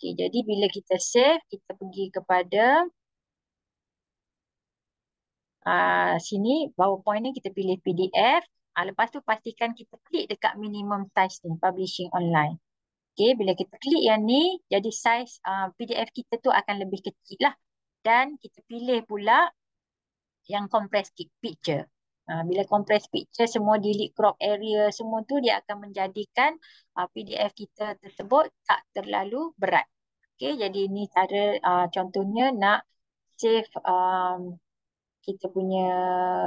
Jadi bila kita save, kita pergi kepada sini PowerPoint ni, kita pilih PDF. Lepas tu pastikan kita klik dekat minimum size ni, publishing online. Bila kita klik yang ni, jadi size PDF kita tu akan lebih kecil lah. Dan kita pilih pula yang compress picture. Bila compress picture, semua delete crop area, semua tu dia akan menjadikan PDF kita tersebut tak terlalu berat. Jadi ni cara contohnya nak save kita punya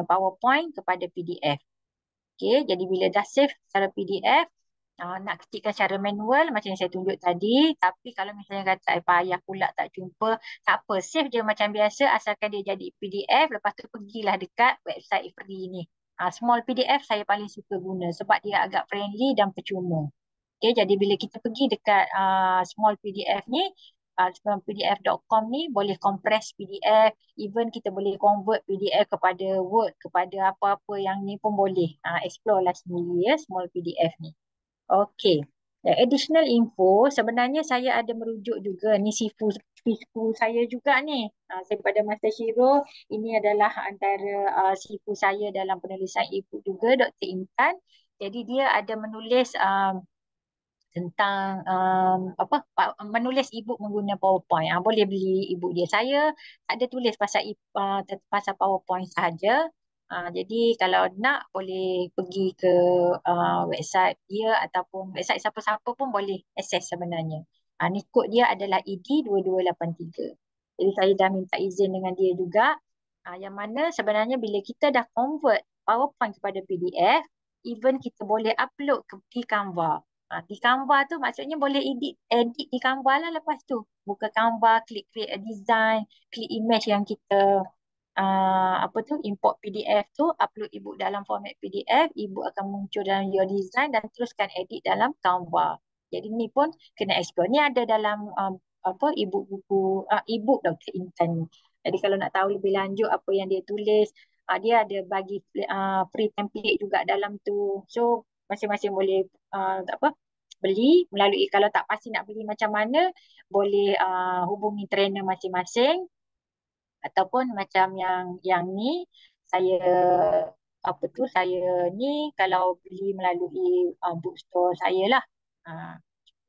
PowerPoint kepada PDF. Jadi bila dah save secara PDF, nak ketikkan secara manual macam yang saya tunjuk tadi. Tapi kalau misalnya kata payah pula tak jumpa, tak apa, save je macam biasa asalkan dia jadi PDF. Lepas tu pergilah dekat website free ni. Small PDF saya paling suka guna sebab dia agak friendly dan percuma. Jadi bila kita pergi dekat small PDF ni, pdf.com ni boleh compress PDF, even kita boleh convert PDF kepada Word, kepada apa-apa yang ni pun boleh. Explore lah sendiri ya, small PDF ni. Okey. Dan additional info, sebenarnya saya ada merujuk juga ni sifu saya juga ni. Daripada Master Shiro, ini adalah antara sifu saya dalam penulisan e-book juga, Dr. Intan. Jadi dia ada menulis tentang menulis e-book menggunakan PowerPoint. Boleh beli e-book dia. Saya tak ada tulis pasal PowerPoint sahaja. Jadi kalau nak boleh pergi ke website dia ataupun website siapa-siapa pun boleh akses sebenarnya. Ni kod dia adalah ED2283. Jadi saya dah minta izin dengan dia juga. Yang mana sebenarnya bila kita dah convert PowerPoint kepada PDF, even kita boleh upload di Canva. Di Canva tu maksudnya boleh edit di Canva lah lepas tu. Buka Canva, klik create a design, klik image yang kita import PDF tu, upload e-book dalam format PDF, e-book akan muncul dalam your design dan teruskan edit dalam Canva. Jadi ni pun kena explore. Ni ada dalam e-book buku e-book Dr. Intan ni. Jadi kalau nak tahu lebih lanjut apa yang dia tulis, dia ada bagi free template juga dalam tu. So masing-masing boleh beli melalui, kalau tak pasti nak beli macam mana, boleh hubungi trainer masing-masing. Ataupun macam yang ni saya saya ni kalau beli melalui bookstore saya lah.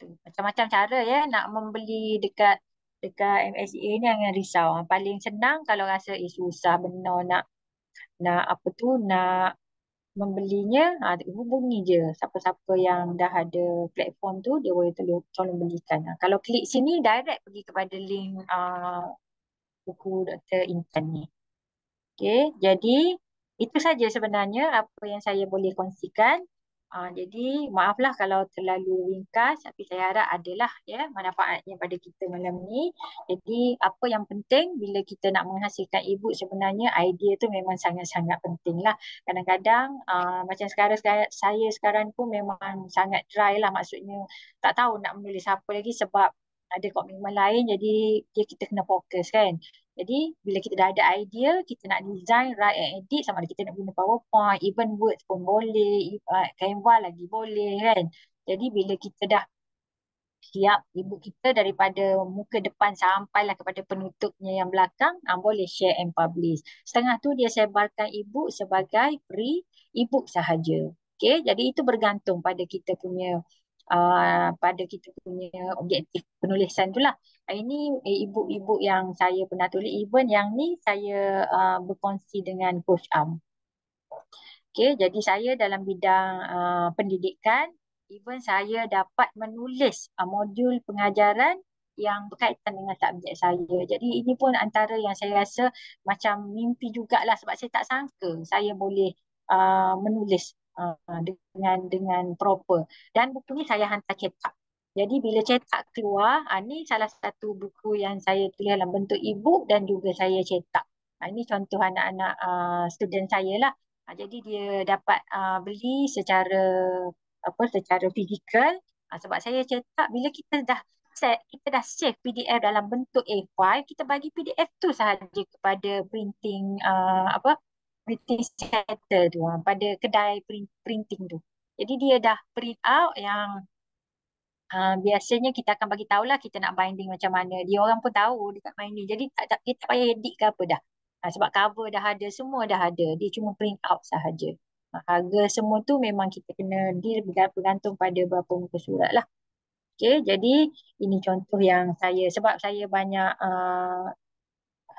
Macam-macam cara ya nak membeli dekat MSEA ni, jangan risau. Paling senang kalau rasa susah benar nak nak membelinya, hubungi je siapa-siapa yang dah ada platform tu, dia boleh tolong belikan. Kalau klik sini direct pergi kepada link buku Dr. Intan ni. Okey, jadi itu saja sebenarnya apa yang saya boleh kongsikan. Jadi maaflah kalau terlalu ringkas, tapi saya harap adalah ya manfaatnya pada kita malam ni. Jadi apa yang penting bila kita nak menghasilkan e-book, sebenarnya idea tu memang sangat-sangat penting lah. Kadang-kadang macam saya sekarang pun memang sangat dry lah, maksudnya tak tahu nak menulis apa lagi sebab ada komitmen lain, jadi kita kena fokus kan. Jadi bila kita dah ada idea, kita nak design, write and edit, sama ada kita nak guna PowerPoint, even Word pun boleh, Canva lagi boleh kan. Jadi bila kita dah siap e-book kita daripada muka depan sampailah kepada penutupnya yang belakang, boleh share and publish. Setengah tu dia sebarkan e-book sebagai free e-book sahaja. Okay, jadi itu bergantung pada kita punya objektif penulisan tu lah. Ini e-book yang saya pernah tulis, even yang ni saya berkongsi dengan Coach Am. Okay, jadi saya dalam bidang pendidikan, even saya dapat menulis modul pengajaran yang berkaitan dengan subjek saya. Jadi ini pun antara yang saya rasa macam mimpi jugalah, sebab saya tak sangka saya boleh menulis dengan proper. Dan buku ni saya hantar cetak. Jadi bila cetak keluar, ni salah satu buku yang saya tulis dalam bentuk e-book dan juga saya cetak. Ini contoh anak-anak student saya lah. Jadi dia dapat beli secara fizikal. Sebab saya cetak, bila kita dah save PDF dalam bentuk A5, kita bagi PDF tu sahaja kepada printing center tu, pada kedai printing tu. Jadi dia dah print out yang biasanya kita akan bagi tahulah kita nak binding macam mana. Dia orang pun tahu dekat binding. Jadi kita tak payah edit ke apa dah. Sebab cover dah ada, semua dah ada. Dia cuma print out sahaja. Harga semua tu memang kita kena bergantung pada berapa muka surat lah. Okay, jadi ini contoh yang sebab saya banyak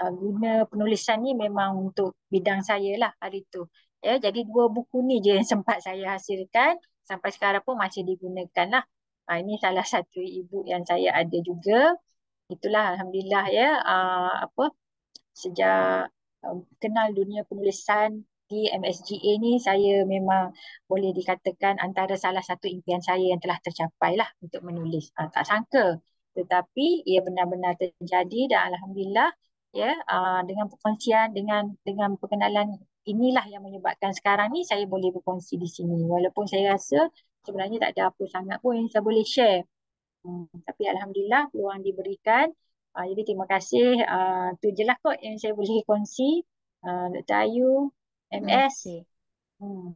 guna penulisan ni memang untuk bidang saya lah hari tu. Ya, jadi 2 buku ni je yang sempat saya hasilkan. Sampai sekarang pun masih digunakan lah. Ini salah satu e-book yang saya ada juga. Itulah alhamdulillah ya. Sejak kenal dunia penulisan di MSGA ni, saya memang boleh dikatakan antara salah satu impian saya yang telah tercapai lah untuk menulis. Tak sangka, tetapi ia benar-benar terjadi dan alhamdulillah ya, dengan perkongsian, dengan perkenalan inilah yang menyebabkan sekarang ni saya boleh berkongsi di sini. Walaupun saya rasa sebenarnya tak ada apa sangat pun yang saya boleh share. Tapi Alhamdulillah peluang diberikan. Jadi terima kasih. Itu je lah kot yang saya boleh kongsi. Dr. Ayu, MS. Okey. Hmm.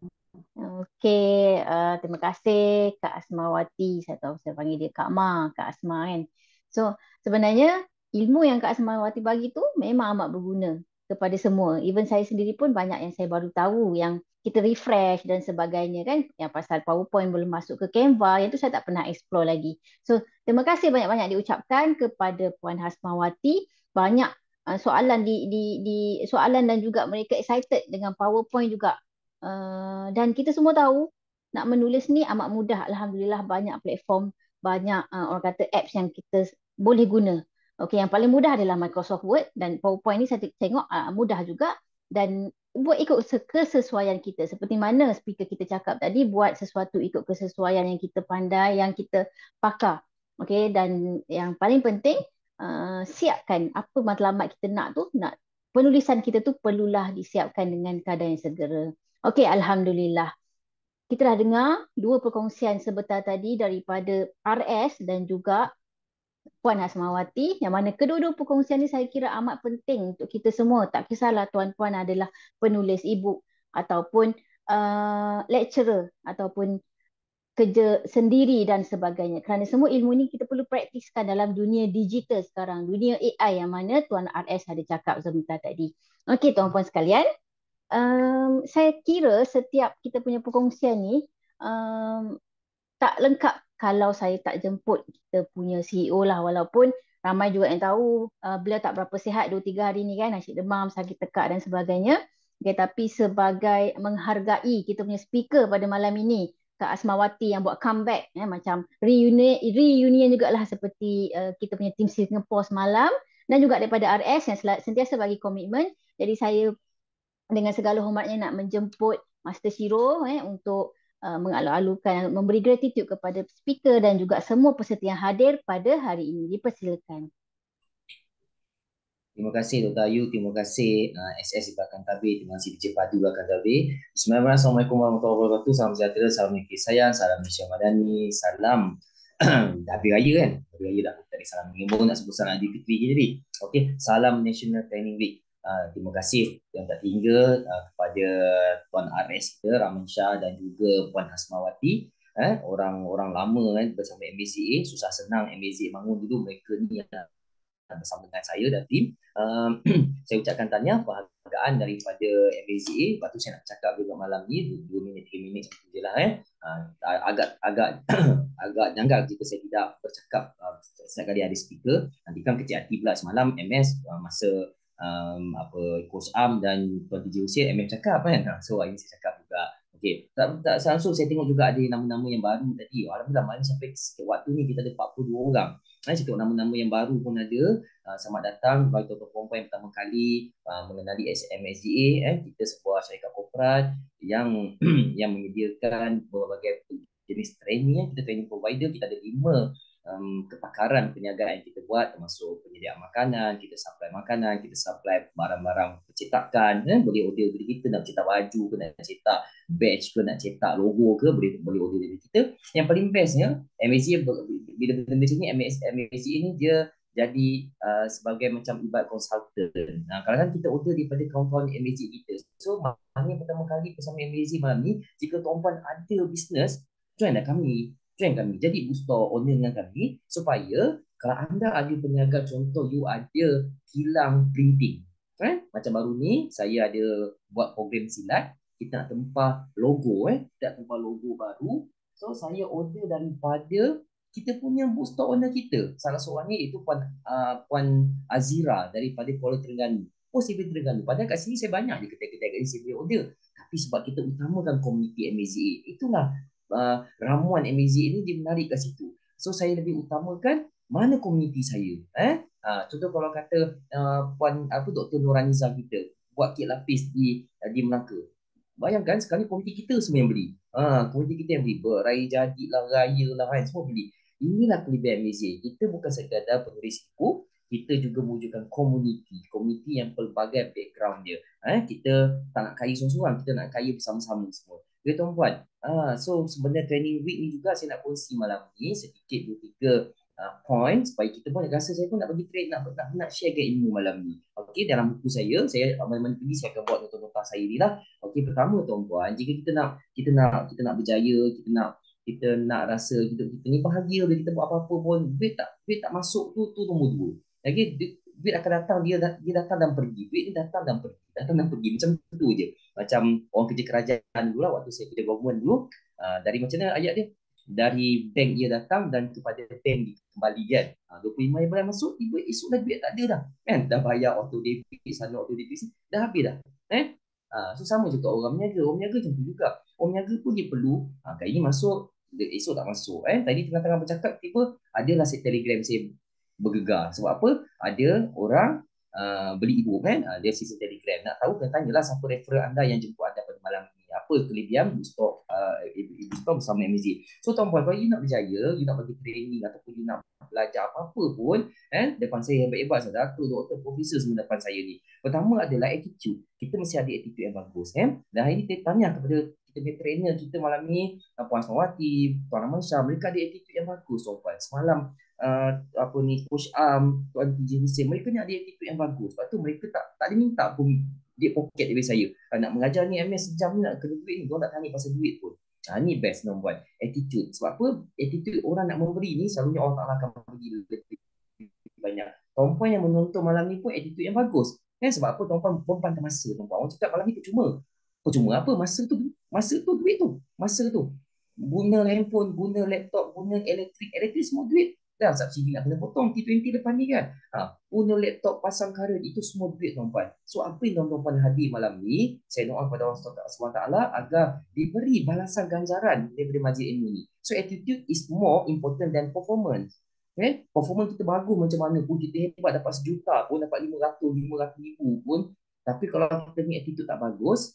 Okey, terima kasih Kak Asmawati. Saya tahu saya panggil dia Kak Ma, Kak Asma kan. So, sebenarnya ilmu yang Kak Asmawati bagi tu memang amat berguna kepada semua. Even saya sendiri pun banyak yang saya baru tahu yang kita refresh dan sebagainya kan. Yang pasal PowerPoint belum masuk ke Canva, yang tu saya tak pernah explore lagi. So, terima kasih banyak-banyak diucapkan kepada Puan Asmawati. Banyak soalan di soalan dan juga mereka excited dengan PowerPoint juga. Dan kita semua tahu nak menulis ni amat mudah. Alhamdulillah banyak platform, banyak orang kata apps yang kita boleh guna. Okey, yang paling mudah adalah Microsoft Word dan PowerPoint ni saya tengok mudah juga dan buat ikut kesesuaian kita. Seperti mana speaker kita cakap tadi, buat sesuatu ikut kesesuaian yang kita pandai, yang kita pakar. Okey, dan yang paling penting siapkan apa matlamat kita nak tu, nak penulisan kita tu perlulah disiapkan dengan keadaan yang segera. Okey, Alhamdulillah. Kita dah dengar dua perkongsian sebentar tadi daripada RS dan juga Puan Hasmawati, yang mana kedua-dua perkongsian ni saya kira amat penting untuk kita semua. Tak kisahlah tuan-puan adalah penulis e-book ataupun lecturer ataupun kerja sendiri dan sebagainya. Kerana semua ilmu ni kita perlu praktiskan dalam dunia digital sekarang, dunia AI yang mana Tuan RS ada cakap sebentar tadi. Okey, tuan-puan sekalian, saya kira setiap kita punya perkongsian ni tak lengkap kalau saya tak jemput kita punya CEO lah, walaupun ramai juga yang tahu beliau tak berapa sihat 2-3 hari ni kan, asyik demam, sakit tekak dan sebagainya. Okay, tapi sebagai menghargai kita punya speaker pada malam ini, Kak Asmawati yang buat comeback, macam reunion jugalah seperti kita punya tim Singapore semalam, dan juga daripada RS yang sentiasa bagi komitmen. Jadi saya dengan segala hormatnya nak menjemput Master Shiro untuk mengalu-alukan, memberi gratitude kepada speaker dan juga semua peserta yang hadir pada hari ini. Dipersilakan. Terima kasih Dr. Ayu, terima kasih SS di belakang tabir, terima kasih DJ Padu belakang tabir. Bismillahirrahmanirrahim. Assalamualaikum warahmatullahi wabarakatuh. Salam sejahtera, salam negeri sayang, salam Malaysia Madani, salam dah habis raya kan? Habis raya dah, tak ada salam mengimbau nak sebut salam Aidilfitri je jadi. Okey, salam National Training Week. Terima kasih yang tak tinggal kepada Tuan RS kita, Rahman Shah dan juga Puan Hasmawati. Orang-orang lama kan bersama MBCA, susah senang MBCA bangun dulu, mereka ni bersama dengan saya dan tim. Saya ucapkan tahniah penghargaan daripada MBCA. Lepas tu saya nak cakap juga malam ni 2 minit 3 minit macam je lah agak janggal jika saya tidak bercakap setiap kali ada speaker. Nanti kan kecil hati pula semalam MS masa Coach Am dan Tuan DJ Hussein MS cakap kan. So hari ni saya cakap juga. Okey, tak langsung saya tengok juga ada nama-nama yang baru tadi. Alhamdulillah malam sampai waktu ni kita ada 42 orang. Saya tengok nama-nama yang baru pun ada. Selamat datang bagi tuan-tuan perempuan yang pertama kali mengenali MSGA. Kita sebuah syarikat korporat yang yang menyediakan berbagai jenis training. Kita training provider, kita ada 5 kepakaran perniagaan yang kita buat, termasuk penyediaan makanan, kita supply makanan, kita supply barang-barang percetakan, boleh order dari kita, nak cetak baju ke, nak cetak badge ke, nak cetak logo ke, boleh order dari kita. Yang paling bestnya, MSCA bila benda sini, MSCA ni dia jadi sebagai macam ibarat konsultan. Kalau kan kita order daripada kawan-kawan MSCA kita, so maknanya pertama kali bersama MSCA malam ni, jika tuan-tuan ada bisnes, join kami. Jadi booster owner dengan kami supaya kalau anda ada perniagaan, contoh you ada kilang printing, macam baru ni saya ada buat program silat, kita nak tempah logo, kita tempah logo baru. So saya order daripada kita punya booster owner kita, salah seorangnya itu Puan Azira daripada Kuala Terengganu. CV Terengganu. Padahal kat sini saya banyak je kedai-kedai kat sini saya boleh order, tapi sebab kita utamakan komuniti MSCA, itulah ramuan MSCA ini dia menarik kat situ. So saya lebih utamakan mana komuniti saya. Contoh kalau kata Puan Dr. Nuraniza kita buat kek lapis di Melaka. Bayangkan sekarang komuniti kita semua yang beli. Komuniti kita yang beli, beraya jadi lah, raya lah kan, semua beli. Inilah kelebihan MSCA. Kita bukan sekadar penulis buku, kita juga mewujudkan komuniti yang pelbagai background dia. Kita tak nak kaya seorang-seorang, kita nak kaya bersama-sama semua. Okay, tuan-puan. So sebenarnya training week ni juga saya nak kongsi malam ni sedikit 2-3 point supaya kita pun rasa saya pun nak bagi trade, nak share ilmu malam ni. Okey, dalam buku saya mana-mana pergi saya akan buat nota-nota saya ni lah. Okey, pertama tuan-puan, jika kita nak berjaya, kita nak rasa hidup kita ni bahagia bila kita buat apa-apa pun, duit tak masuk tu nombor dua. Lagi duit akan datang, dia datang dan pergi. Duit ni datang dan pergi macam tu je. Macam orang kerja kerajaan dulu lah, waktu saya kerja government dulu, dari macam mana ayat dia, dari bank dia datang dan kepada bank dikembalikan. 25 yang bulan masuk, tiba esok dah duit tak ada dah. Kan? Dah bayar auto debit sana, auto debit sini, dah habis dah. So sama juga orang berniaga. Orang berniaga macam tu juga. Orang berniaga pun dia perlu, kali ni masuk, esok tak masuk. Tadi tengah-tengah bercakap, tiba adalah telegram saya bergegar. Sebab apa? Ada orang beli e-book kan, dia sistem telegram. Nak tahu, tanyalah siapa referral anda yang jemput anda pada malam ni. Apa kelebihan bookstore bersama MSG. So tuan-puan, kalau you nak berjaya, you nak bagi training ataupun you nak belajar apa-apa pun, depan saya hebat-hebat, saudara, doktor, profesor semua depan saya ni. Pertama adalah attitude. Kita mesti ada attitude yang bagus. Dan hari ni kita tanya kepada kita punya trainer kita malam ni, Puan Asmawati, Tuan Rahman Shah, mereka ada attitude yang bagus tuan-puan. Semalam Coach Am, Tuan TJ Hussein, mereka ni ada attitude yang bagus. Sebab tu mereka tak ada minta pun dia poket dari saya. Nak mengajar ni MS sejam ni nak kena duit ni, diorang tak tanya pasal duit pun. Ni best nombor attitude. Sebab apa? Attitude orang nak memberi ni selalunya Allah Ta'ala akan bagi lebih banyak. Tuan-puan yang menonton malam ni pun attitude yang bagus. Sebab apa? Tuan-puan berpandang masa. Tuan-puan, orang cakap malam ni percuma apa? Masa tu duit tu. Masa tu guna handphone, guna laptop, guna elektrik semua duit. Dah subsidi nak kena potong T20 depan ni kan. Guna laptop, pasang current, itu semua duit tuan-puan. So apa yang tuan-puan hadir malam ni, saya doa kepada Allah SWT agar diberi balasan ganjaran daripada majlis ilmu ni. So attitude is more important than performance. Performance kita bagus macam mana pun, kita hebat dapat 1 juta pun, dapat 500 ribu pun, tapi kalau kita ni attitude tak bagus,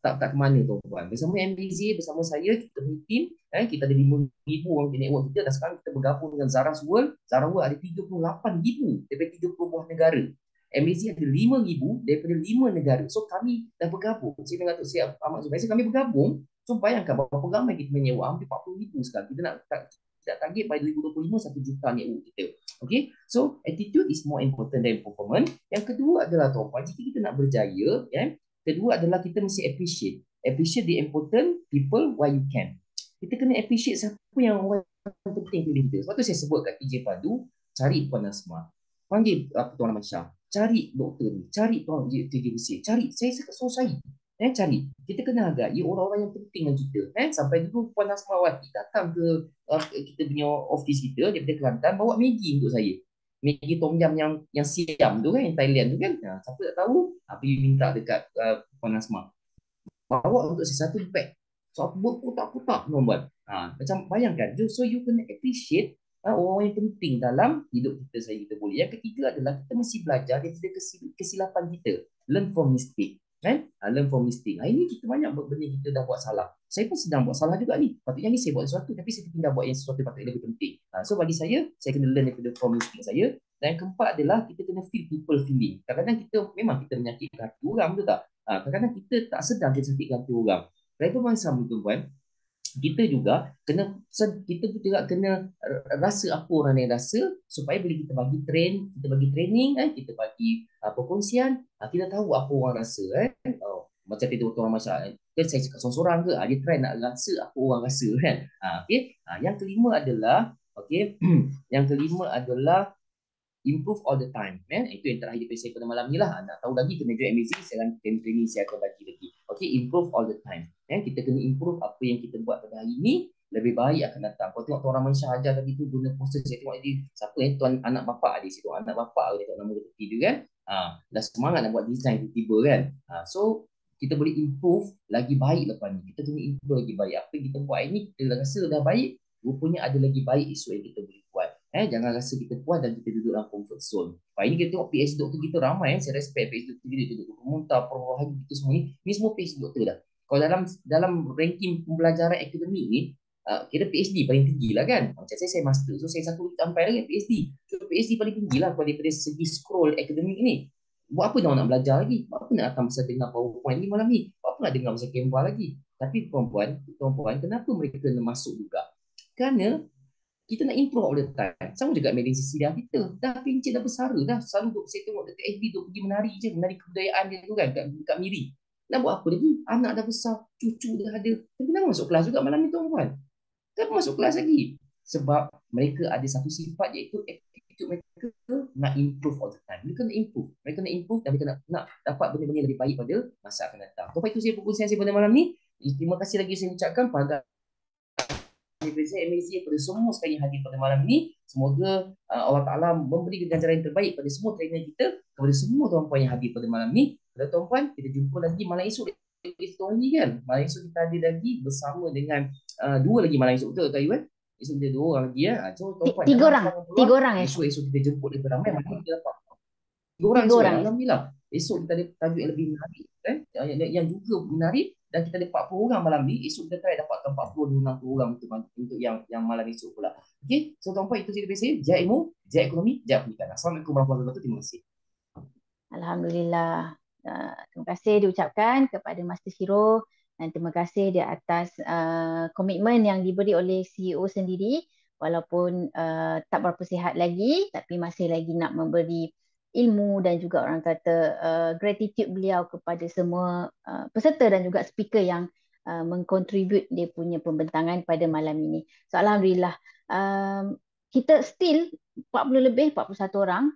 tak ke mana tuan-puan. Bersama MBZ, bersama saya, kita punya team, kita ada 5,000 orang di network kita, dan sekarang kita bergabung dengan Zara's World. Zara's World ada 38,000 daripada 30 buah negara. MBZ ada 5,000 daripada 5 negara. So kami dah bergabung. Saya dengan Datuk Syed Ahmad Zubair, kami bergabung. So bayangkan berapa ramai kita menyewa, hampir 40,000 sekarang. Kita nak target by 2025 1 juta network kita. Okay, so attitude is more important than performance. Yang kedua adalah tuan-puan, jika kita nak berjaya, kedua adalah kita mesti appreciate the important people while you can. Kita kena appreciate siapa yang orang penting di kita. Sebab tu saya sebut kat TJ Padu, cari Puan Asma, panggil Tuan Rahman Shah, cari doktor ni, cari Tuan TJ Hussein, cari. Saya so saya cari. Kita kena hargai orang-orang yang penting dengan kita. Sampai dulu Puan Asmawati datang ke kita punya office kita daripada Kelantan, bawa Maggi untuk saya. Maggi tom yum yang siam tu kan, yang Thailand tu kan. Siapa tak tahu, pergi minta dekat Puan Asma, bawa untuk saya 1 bag. So aku buat kotak-kotak nombor. Macam bayangkan, so you kena appreciate orang yang penting dalam hidup kita, kita boleh. Yang ketiga adalah kita mesti belajar daripada kesilapan kita. Learn from mistake. Learn from mistake. Ini kita banyak benda kita dah buat salah. Saya pun sedang buat salah juga ni. Patutnya ni saya buat sesuatu, tapi saya tinggal buat yang sesuatu patut lebih penting. So bagi saya kena learn daripada from mistake saya. Dan yang keempat adalah kita kena feel people feeling. Kadang-kadang kita menyakitkan hati orang, betul tak? Kadang-kadang kita tak sedar kita sakitkan hati orang. Dan itu pun sama tuan-tuan. Kita juga kena rasa apa orang yang rasa, supaya bila kita bagi training, kita bagi perkongsian, kita tahu apa orang rasa. Macam itu Tuan Rahman Shah, saya cakap seorang-seorang ke, dia try nak rasa apa orang rasa kan. Yang kelima adalah improve all the time. Itu yang terakhir saya pada malam ni lah. Nak tahu lagi, kena join MSG, training saya akan bagi lagi. Improve all the time. Kita kena improve apa yang kita buat pada hari ni, lebih baik akan datang. Kau tengok Tuan Rahman Shah ajar tadi tu, guna poster, saya tengok dia, siapa Tuan anak bapak dia, situ anak bapak dia, tengok nama dia tepi tu kan. Dah semangat nak buat design tiba-tiba kan. So kita boleh improve lagi baik lepas ni. Kita kena improve lagi baik. Apa yang kita buat ini, kita rasa dah baik, rupanya ada lagi baik esok yang kita boleh buat. Jangan rasa kita puas dan kita duduk dalam comfort zone. Ini kita tengok PhD doktor kita ramai. Saya respect PhD doktor kita, duduk Muntah, Prof. Hadi, kita semua ni semua PhD doktor dah. Kalau dalam ranking pembelajaran akademik ni, kira PhD paling tinggi lah kan. Macam saya master, so saya 1 sampai lagi PhD. So PhD paling tinggi lah daripada segi scroll akademik ni. Buat apa nak belajar lagi? Buat apa nak datang pasal dengar PowerPoint ni malam ni? Buat apa nak dengar pasal Canva lagi? Tapi perempuan, kenapa mereka kena masuk juga? Kerana kita nak improve all the time. Sama juga media sosial kita. Dah pencet dah besar dah. Selalu saya tengok dekat FB duk pergi menari je, menari kebudayaan dia tu kan kat Miri. Nak buat apa lagi? Anak dah besar, cucu dah ada. Tapi nak masuk kelas juga malam ni tuan-tuan. Kenapa masuk kelas lagi? Sebab mereka ada satu sifat iaitu attitude mereka nak improve all the time. Mereka nak improve. Mereka nak improve dan mereka nak dapat benda-benda lebih baik pada masa akan datang. Sebab itu saya perkongsian saya pada malam ni. Terima kasih lagi saya ucapkan pada MSG pada semua sekali hadir pada malam ini. Semoga Allah Ta'ala memberi ganjaran yang terbaik pada semua trainer kita, kepada semua tuan-puan yang hadir pada malam ini. Pada tuan-puan, kita jumpa lagi malam esok. Lagi kan, malam esok kita hadir lagi bersama dengan dua lagi malam esok, betul tak Ayu? Esok kita dua orang lagi ya. So tuan-puan, tiga orang esok kita jemput lebih ramai, malam kita dapat tiga orang esok. Alhamdulillah. Esok kita ada tajuk yang lebih menarik yang juga menarik. Dan kita ada 40 orang malam ni. Esok kita try dapatkan 40 60 orang untuk yang malam esok pula. Okey, so tuan-puan, itu cerita saya. Jaya ilmu, jaya ekonomi, jaya pendidikan. Assalamualaikum warahmatullahi wabarakatuh. Terima kasih. Alhamdulillah. Terima kasih diucapkan kepada Master Shiro dan terima kasih di atas komitmen yang diberi oleh CEO sendiri, walaupun tak berapa sihat lagi tapi masih lagi nak memberi ilmu dan juga orang kata gratitude beliau kepada semua peserta dan juga speaker yang mengkontribut dia punya pembentangan pada malam ini. So Alhamdulillah, kita still 40 lebih, 41 orang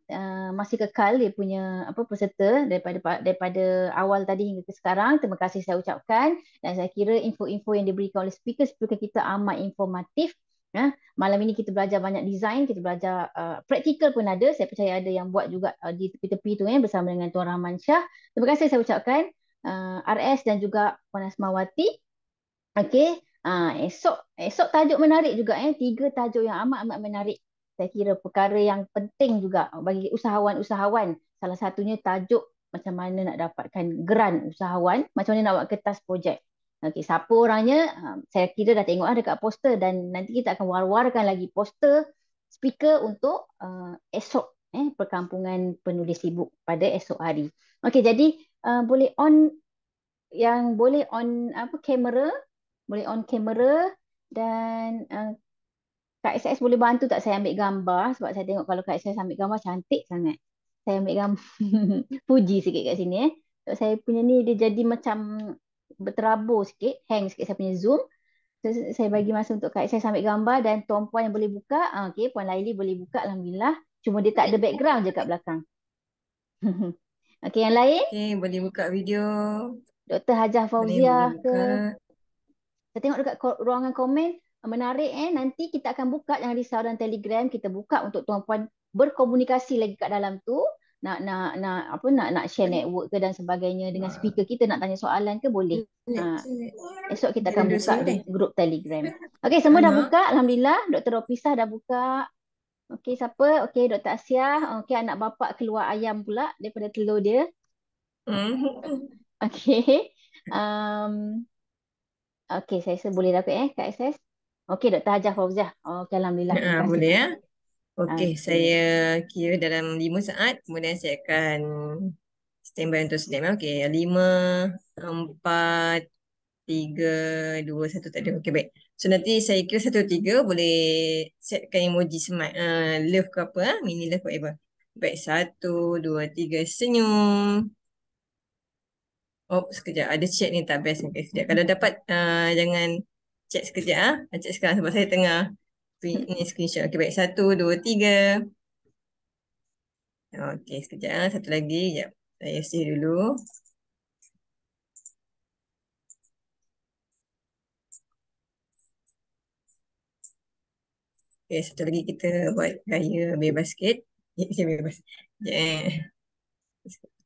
masih kekal dia punya peserta daripada awal tadi hingga ke sekarang. Terima kasih saya ucapkan dan saya kira info-info yang diberikan oleh speaker kita amat informatif. Malam ini kita belajar banyak design, kita belajar praktikal pun ada. Saya percaya ada yang buat juga di tepi-tepi tu bersama dengan Tuan Rahman Shah. Terima kasih saya ucapkan RS dan juga Puan Asmawati. Okey, esok tajuk menarik juga 3 tajuk yang amat menarik. Saya kira perkara yang penting juga bagi usahawan-usahawan. Salah satunya tajuk macam mana nak dapatkan grant usahawan, macam mana nak buat kertas projek. Okey, siapa orangnya? Saya kira dah tengok dekat poster dan nanti kita akan war-warkan lagi poster speaker untuk esok perkampungan penulis sibuk pada esok hari. Okey, jadi boleh on kamera, boleh on kamera dan Kak SS boleh bantu tak saya ambil gambar sebab saya tengok kalau Kak SS ambil gambar cantik sangat. Saya ambil gambar puji sikit kat sini So, saya punya ni dia jadi macam berterabur sikit, hang sikit saya punya zoom. So, saya bagi masa untuk Kak saya ambil gambar dan tuan-puan yang boleh buka. Okey, Puan Laili boleh buka, Alhamdulillah. Cuma dia tak ada background je kat belakang. Okey, yang lain? Okey, boleh buka video. Dr. Hajah Boleh Fauzia buka. ke? Saya tengok dekat ruangan komen. Menarik nanti kita akan buka, jangan risau, dan Telegram kita buka untuk tuan-puan berkomunikasi lagi kat dalam tu. Nak share network ke dan sebagainya dengan speaker kita, nak tanya soalan ke boleh. Esok kita akan buka di grup Telegram. Okey, semua dah buka, Alhamdulillah. Dr. Ropisa dah buka. Okey, siapa? Okey, Dr. Asia. Okey, anak bapa keluar ayam pula daripada telur dia. Okey. Okey, saya boleh dapat Kak SS. Okey, Dr. Hajah Fauziah. Okey, Alhamdulillah. Terima kasih. Boleh ya. Okey, saya kira dalam 5 saat, kemudian saya akan standby untuk snap. Okey, 5, 4, 3, 2, 1 tak ada. Okey, baik. So nanti saya kira 1, 3 boleh setkan emoji smile, love ke apa, mini love whatever. Baik, 1, 2, 3 senyum. Oh, sekejap. Ada chat ni tak best. Okay, sekejap. Kalau dapat, jangan chat sekejap. Chat sekarang sebab saya tengah ni screenshot. Okey, baik. 1, 2, 3. Okey, sekejap. Satu lagi. Sekejap. Saya save dulu. Okey, satu lagi kita buat gaya bebas sikit. Bebas. Sekejap.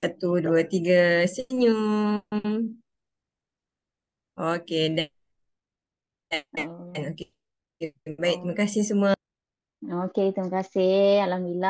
1, 2, 3. Senyum. Okey, dan okey. Baik, terima kasih semua. Okey, terima kasih. Alhamdulillah.